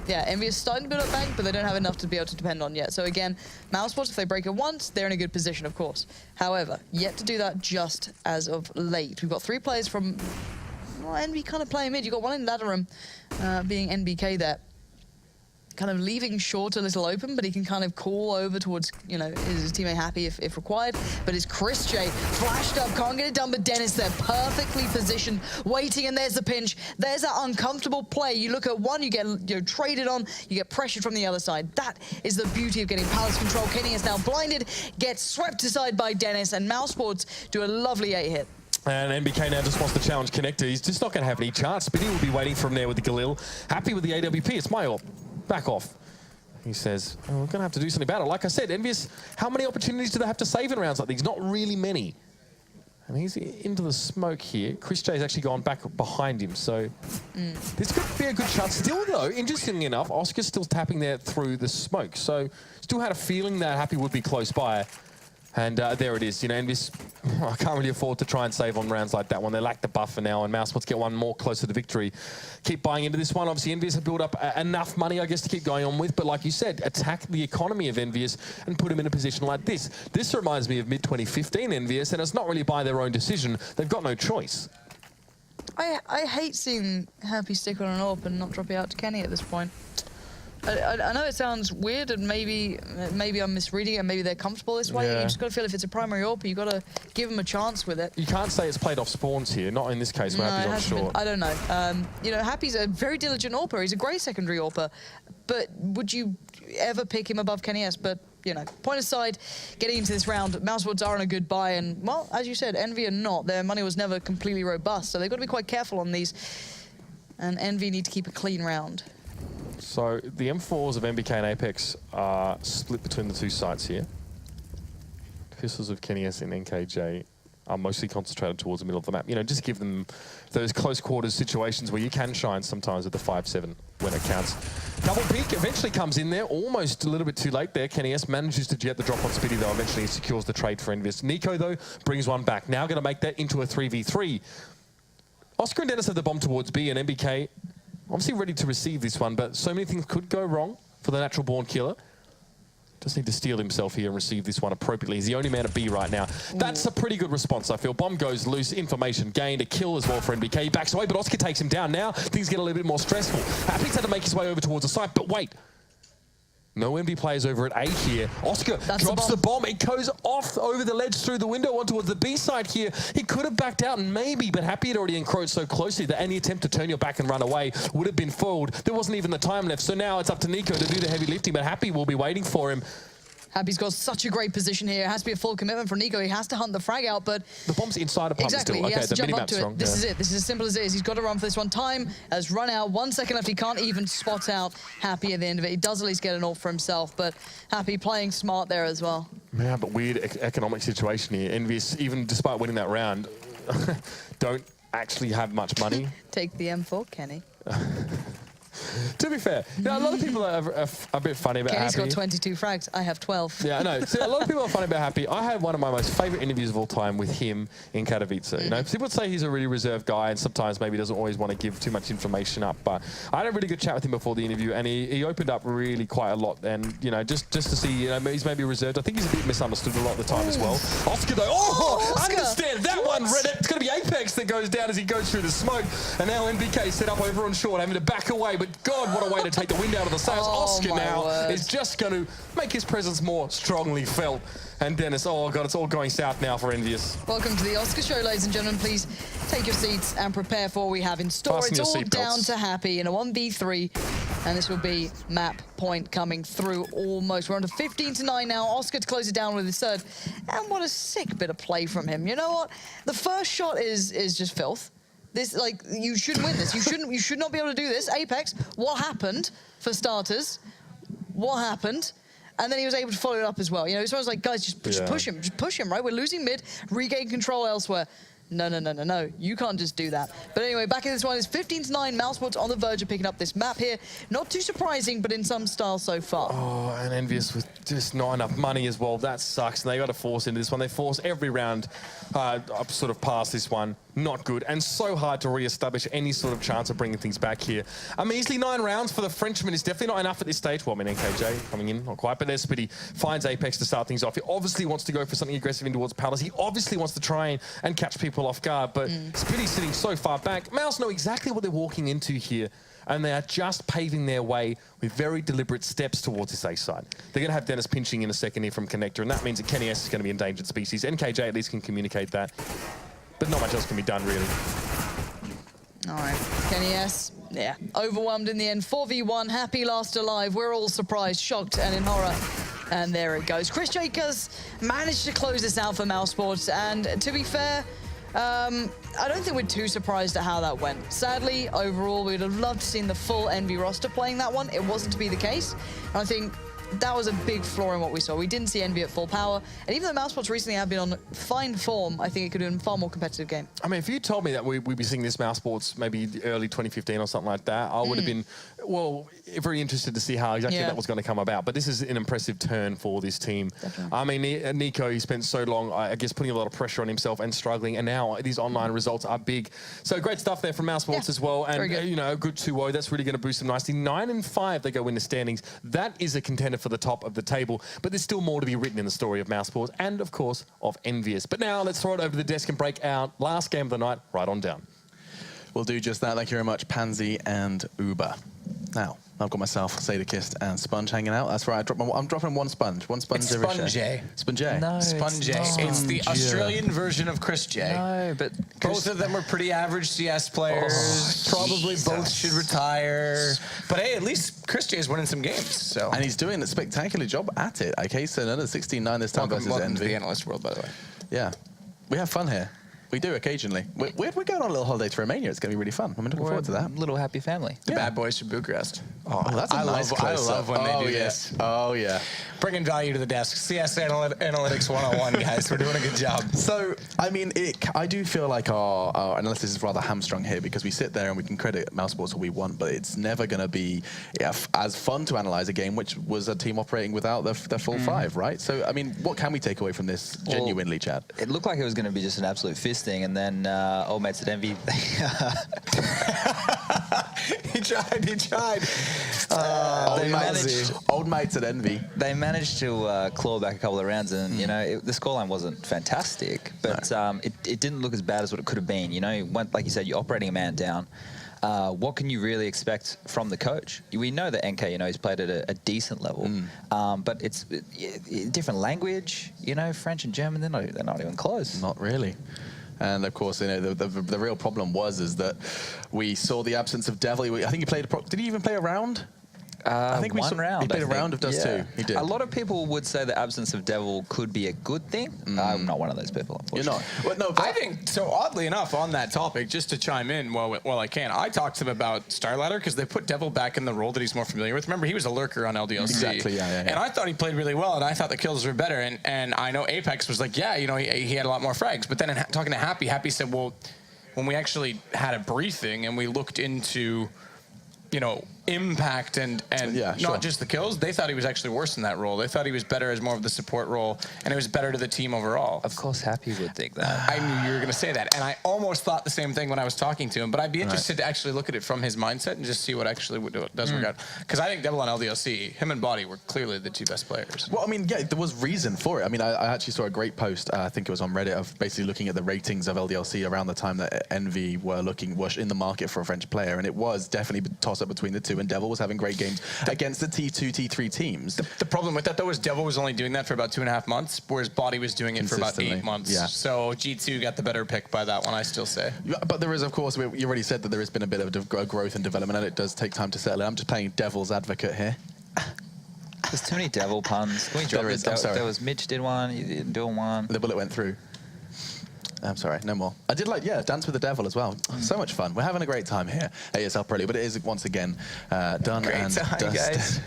yeah, EnVy is starting to build up bank, but they don't have enough to be able to depend on yet. So again, Mousesports, if they break it once, they're in a good position, of course. However, yet to do that just as of late. We've got 3 players from EnVy kind of playing mid. You've got one in ladder room, being NBK there. Kind of leaving short a little open, but he can kind of call over towards, his teammate Happy if required. But it's Chris J flashed up, can't get it done, but Dennis there perfectly positioned, waiting, and there's the pinch. There's that uncomfortable play. You look at one, you get traded on, you get pressured from the other side. That is the beauty of getting Palace control. Kenny is now blinded, gets swept aside by Dennis, and Mousesports do a lovely 8-hit. And NBK now just wants to challenge Connector. He's just not going to have any chance. Spitty will be waiting for him there with the Galil. Happy with the AWP. It's my AWP. Back off. He says, we're going to have to do something about it. Like I said, EnVyUs, how many opportunities do they have to save in rounds like these? Not really many. And he's into the smoke here. Chris J's actually gone back behind him, so this could be a good shot. Still, though, interestingly enough, Oscar's still tapping there through the smoke, so still had a feeling that Happy would be close by. And there it is. EnVyUs, I can't really afford to try and save on rounds like that one. They lack the buffer now, and Mousesports get one more closer to victory. Keep buying into this one. Obviously, EnVyUs have built up enough money, I guess, to keep going on with. But like you said, attack the economy of EnVyUs and put them in a position like this. This reminds me of mid-2015 EnVyUs, and it's not really by their own decision. They've got no choice. I hate seeing Happy stick on an AWP and not drop it out to Kenny at this point. I know it sounds weird, and maybe I'm misreading it, and maybe they're comfortable this way. Yeah. You just got to feel if it's a primary AWP, you got to give them a chance with it. You can't say it's played off spawns here, not in this case where Happy's on short. I don't know. Happy's a very diligent AWPer. He's a great secondary AWPer, but would you ever pick him above Kenny S? But point aside, getting into this round, Mousesports are on a good buy, and well, as you said, EnVy are not. Their money was never completely robust, so they've got to be quite careful on these. And EnVy need to keep a clean round. So the M4s of MBK and Apex are split between the two sites here. Pistols of Kenny S and NKJ are mostly concentrated towards the middle of the map. You know, just give them those close quarters situations where you can shine sometimes with the 5-7 when it counts. Double peek eventually comes in there, almost a little bit too late there. Kenny S manages to get the drop on Spitty though, eventually secures the trade for EnVyUs. Nico though brings one back. Now going to make that into a 3v3. Oscar and Dennis have the bomb towards B, and MBK obviously ready to receive this one, but so many things could go wrong for the natural born killer. Just need to steel himself here and receive this one appropriately. He's the only man at B right now. That's a pretty good response, I feel. Bomb goes loose, information gained, a kill as well for NBK. He backs away, but Oscar takes him down. Now things get a little bit more stressful. Apix had to make his way over towards the site, but wait. No MB players over at A here. Oscar drops the bomb. It goes off over the ledge through the window on towards the B side here. He could have backed out and maybe, but Happy had already encroached so closely that any attempt to turn your back and run away would have been foiled. There wasn't even the time left. So now it's up to Nico to do the heavy lifting, but Happy will be waiting for him. Happy's got such a great position here. It has to be a full commitment from Nico. He has to hunt the frag out, but... The bomb's inside a pump exactly, still. he has to jump up to it. Wrong. This is it. This is as simple as it is. He's got to run for this one. Time has run out. 1 second left. He can't even spot out Happy at the end of it. He does at least get an ult for himself, but Happy playing smart there as well. Yeah, but weird economic situation here. EnVyUs, even despite winning that round, don't actually have much money. Take the M4, Kenny. To be fair, you know, a lot of people are a bit funny about Kenny's Happy. got 22 frags. I have 12. Yeah, I know. So a lot of people are funny about Happy. I had one of my most favourite interviews of all time with him in Katowice. You know, people would say he's a really reserved guy and sometimes maybe doesn't always want to give too much information up. But I had a really good chat with him before the interview, and he opened up really quite a lot. And you know, just to see, you know, he's maybe reserved. I think he's a bit misunderstood a lot of the time as well. Oscar though, Oscar. Understand that one. It's going to be Apex that goes down as he goes through the smoke, and now NBK set up over on short, having to back away. But God, what a way to take the wind out of the sails. Oscar now is just going to make his presence more strongly felt. And Dennis, oh God, it's all going south now for EnVyUs. Welcome to the Oscar Show, ladies and gentlemen. Please take your seats and prepare for what we have in store. Fasten It's all your seatbelts. down to Happy in a 1v3, and this will be map point coming through almost. We're on to 15-9 now. Oscar to close it down with his third. And what a sick bit of play from him. You know what? The first shot is just filth. This, like, you shouldn't win this. You should not be able to do this. Apex, what happened, for starters? What happened? And then he was able to follow it up as well. You know, so I was like, guys, just push him, right? We're losing mid, regain control elsewhere. No. You can't just do that. But anyway, back in this one is 15-9. Mousesports on the verge of picking up this map here. Not too surprising, but in some style so far. Oh, and EnVyUs with just not enough money as well. That sucks. And they got to force into this one. They force every round up sort of past this one. Not good. And so hard to re-establish any sort of chance of bringing things back here. A measly 9 rounds for the Frenchman is definitely not enough at this stage. Well, I mean, NKJ coming in, not quite. But there's Spitty. Finds Apex to start things off. He obviously wants to go for something aggressive in towards Palace. He obviously wants to try and catch people off guard. But Spitty's sitting so far back. Mouse know exactly what they're walking into here. And they are just paving their way with very deliberate steps towards this A side. They're going to have Dennis pinching in a second here from Connector, and that means that Kenny S is going to be endangered species. NKJ at least can communicate that, but not much else can be done, really. All right, Kenny S, yeah, overwhelmed in the end. 4v1, Happy last alive. We're all surprised, shocked, and in horror. And there it goes. Chris Jacobs managed to close this out for Mousesports, and to be fair, I don't think we're too surprised at how that went. Sadly, overall, we'd have loved to seen the full Envy roster playing that one. It wasn't to be the case. And I think that was a big flaw in what we saw. We didn't see Envy at full power. And even though Mousesports recently have been on fine form, I think it could have been a far more competitive game. I mean, if you told me that we'd be seeing this Mousesports maybe early 2015 or something like that, I would have been, well, very interested to see how exactly that was going to come about. But this is an impressive turn for this team. Definitely. I mean, Nico, he spent so long, I guess, putting a lot of pressure on himself and struggling. And now these online results are big. So great stuff there from Mousesports as well. And, you know, a good 2-0. That's really going to boost them nicely. 9-5, they go win the standings. That is a contender for the top of the table. But there's still more to be written in the story of Mousesports and, of course, of EnVyUs. But now let's throw it over the desk and break our last game of the night right on down. We'll do just that. Thank you very much, Pansy and Uber. Now, I've got myself Sadakist and Sponge hanging out. That's right. I'm dropping one sponge. One sponge every show. Sponge. No, Sponge. It's the Australian version of Chris J. No, but both of them are pretty average CS players. Probably both should retire. But hey, at least Chris J is winning some games. So and he's doing a spectacular job at it. Okay, so another 16-9 this time versus welcome EnVy. to the analyst world, by the way. Yeah, we have fun here. We do occasionally. We're going on a little holiday to Romania. It's going to be really fun. I'm looking forward to that. Little happy family. The bad boys from Bucharest. Oh, that's a nice I love when they do yes. this. Oh, yeah. Bringing value to the desk. CS Analytics 101, guys. We're doing a good job. So, I mean, I do feel like our analysis is rather hamstrung here because we sit there and we can credit Mousesports all we want, but it's never going to be as fun to analyze a game which was a team operating without their full five, right? So, I mean, what can we take away from this genuinely, Chad? It looked like it was going to be just an absolute fisting, and then old mates at EnVy. He tried. Old mates at EnVy. They managed to claw back a couple of rounds, and you know the scoreline wasn't fantastic, but it didn't look as bad as what it could have been. You know, like you said, you're operating a man down. What can you really expect from the coach? We know that NK, you know, he's played at a decent level, but it's different language. You know, French and German, they're not even close. Not really. And of course, you know, the real problem is that we saw the absence of Devil. I think he played. Did he even play a round? I think one round. He played a round of Dust 2. He did. A lot of people would say the absence of Devil could be a good thing. I'm not one of those people, unfortunately. You're not. Well, no, I think, so oddly enough, on that topic, just to chime in while I can, I talked to him about Starladder because they put Devil back in the role that he's more familiar with. Remember, he was a lurker on LDLC. Exactly, yeah. And I thought he played really well, and I thought the kills were better. And I know Apex was like, yeah, you know, he had a lot more frags. But then talking to Happy said, well, when we actually had a briefing and we looked into, you know, impact and not just the kills, they thought he was actually worse in that role. They thought he was better as more of the support role, and it was better to the team overall. Of course, Happy would think that. I knew you were going to say that, and I almost thought the same thing when I was talking to him, but I'd be interested to actually look at it from his mindset and just see what actually does work out. Because I think Devil on LDLC, him and Body were clearly the two best players. Well, I mean, yeah, there was reason for it. I mean, I actually saw a great post, I think it was on Reddit, of basically looking at the ratings of LDLC around the time that EnVy were in the market for a French player, and it was definitely a toss-up between the two, and Devil was having great games against the T2, T3 teams. The problem with that, though, is Devil was only doing that for about 2.5 months, whereas Body was doing it for about 8 months. Yeah. So G2 got the better pick by that one, I still say. But there is, of course, you already said that there has been a bit of growth and development, and it does take time to settle in. I'm just playing devil's advocate here. There's too many Devil puns. Can we drop it? There was Mitch did one, you didn't do one. The bullet went through. I'm sorry, no more. I did Dance with the Devil as well. So much fun. We're having a great time here at ESL Pro League, but it is once again done great and time, dusted. guys.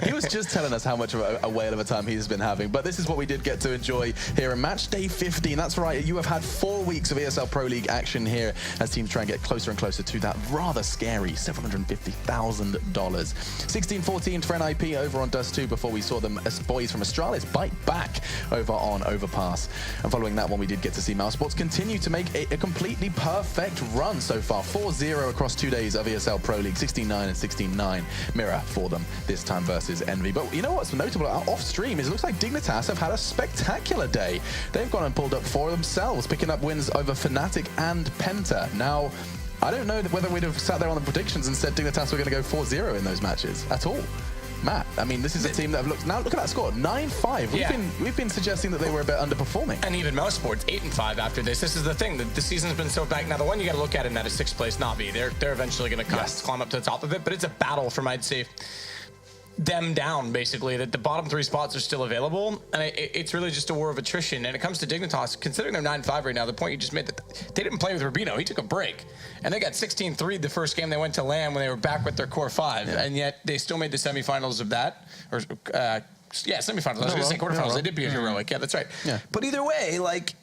He was just telling us how much of a whale of a time he's been having, but this is what we did get to enjoy here in Match Day 15. That's right, you have had 4 weeks of ESL Pro League action here as teams try and get closer and closer to that rather scary $750,000. 16-14 for NIP over on Dust 2 before we saw them as boys from Astralis bite back over on Overpass. And following that one, we did get to see Mousesports continue to make a completely perfect run so far. 4-0 across 2 days of ESL Pro League, 16-9 and 16-9 mirror for them this time versus EnVy. But you know what's notable off stream is it looks like Dignitas have had a spectacular day. They've gone and pulled up for themselves, picking up wins over Fnatic and Penta. Now, I don't know whether we'd have sat there on the predictions and said Dignitas were going to go 4-0 in those matches at all. Matt, I mean, this is a team that have looked. Now look at that score, 9-5. We've been suggesting that they were a bit underperforming. And even Mousesports, 8-5 after this. This is the thing. The season's been so back. Now the one you got to look at in that is 6th place Navi. They're eventually going to climb up to the top of it, but it's a battle from, I'd say, them down, basically, that the bottom 3 spots are still available, and it's really just a war of attrition. And it comes to Dignitas, considering they're 9-5 right now, the point you just made, that they didn't play with Rubino. He took a break, and they got 16-3 the first game they went to LAN when they were back with their core 5, and yet they still made the semifinals of that, or semifinals. I was going to say quarterfinals. They did beat Heroic. Yeah, that's right. Yeah. But either way, like,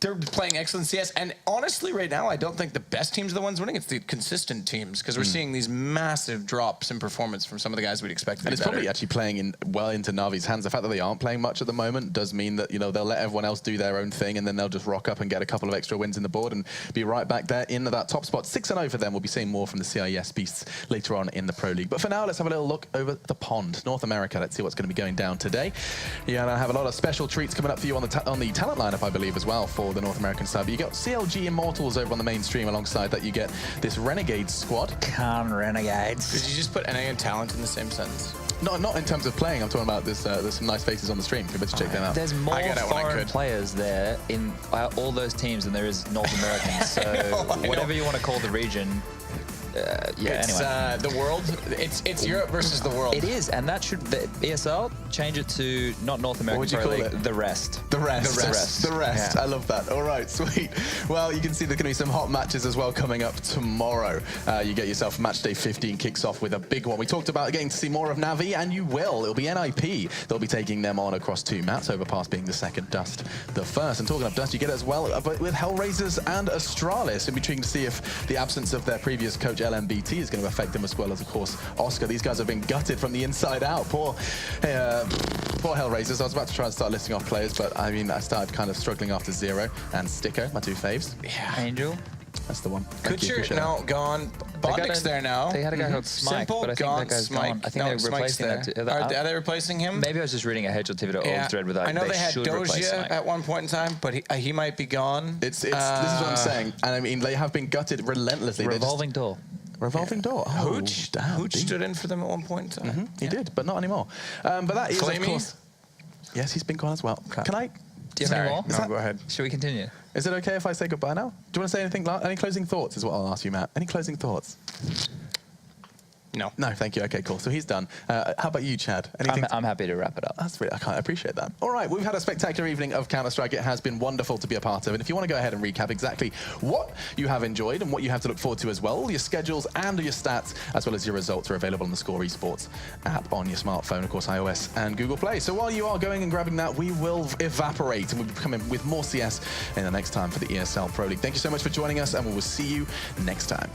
they're playing excellent CS, and honestly, right now, I don't think the best teams are the ones winning. It's the consistent teams, because we're seeing these massive drops in performance from some of the guys we'd expect to be better. Probably actually playing well into Navi's hands. The fact that they aren't playing much at the moment does mean that, you know, they'll let everyone else do their own thing, and then they'll just rock up and get a couple of extra wins in the board and be right back there in that top spot. 6-0 for them. We'll be seeing more from the CIS beasts later on in the Pro League. But for now, let's have a little look over the pond. North America, let's see what's going to be going down today. Yeah, and I have a lot of special treats coming up for you on the talent lineup, I believe, as well, for the North American side. You got CLG Immortals over on the mainstream. Alongside that, you get this Renegades squad. Con Renegades. Did you just put NA and talent in the same sentence? Not in terms of playing. I'm talking about this. There's some nice faces on the stream. You better check them out. There's more foreign players there in all those teams than there is North Americans. So whatever you want to call the region, Yeah, It's anyway. the world. It's Europe versus the world. It is, and that should, the ESL, change it to not North American would you Pro call League, it? the rest. The rest. The rest. The rest. Yeah. I love that. All right, sweet. Well, you can see there's going to be some hot matches as well coming up tomorrow. You get yourself Matchday 15 kicks off with a big one. We talked about getting to see more of Navi, and you will. It'll be NIP. They'll be taking them on across 2 maps, Overpass being the second, Dust the first. And talking of Dust, you get it as well but with Hellraisers and Astralis. It'll be intriguing to see if the absence of their previous coach LMBT is going to affect them, as well as, of course, Oscar. These guys have been gutted from the inside out. Poor Hellraisers. I was about to try and start listing off players, but I mean, I started kind of struggling after Zero and Sticko, my 2 faves. Yeah. Angel. That's the one. Thank you, Kutcher, appreciate no, gone. Bondik's there now. They had a guy called Smike, Simple, but I think gone, that guy's Smike. gone. I think No, they're Smike's replacing there. that. Are they replacing him? Maybe I was just reading a Hedge Activity thread with that. I know they had should replace Doja Smike. at one point in time, but he might be gone. This is what I'm saying. And I mean, they have been gutted relentlessly. Revolving door. Revolving door. Oh, Hooch, damn, Hooch deep. stood in for them at one point in time. He did, but not anymore. But that is, of Flamey? course... Yes, he's been gone as well. Can I... Do you have any more? No, go ahead. Should we continue? Is it okay if I say goodbye now? Do you want to say anything? Any closing thoughts is what I'll ask you, Matt. Any closing thoughts? No. No, thank you. Okay, cool. So he's done. How about you, Chad? Anything? I'm happy to wrap it up. That's really, I appreciate that. All right, we've had a spectacular evening of Counter-Strike. It has been wonderful to be a part of. And if you want to go ahead and recap exactly what you have enjoyed and what you have to look forward to as well, all your schedules and your stats, as well as your results, are available on the Score Esports app on your smartphone, of course, iOS and Google Play. So while you are going and grabbing that, we will evaporate and we'll be coming with more CS in the next time for the ESL Pro League. Thank you so much for joining us, and we will see you next time.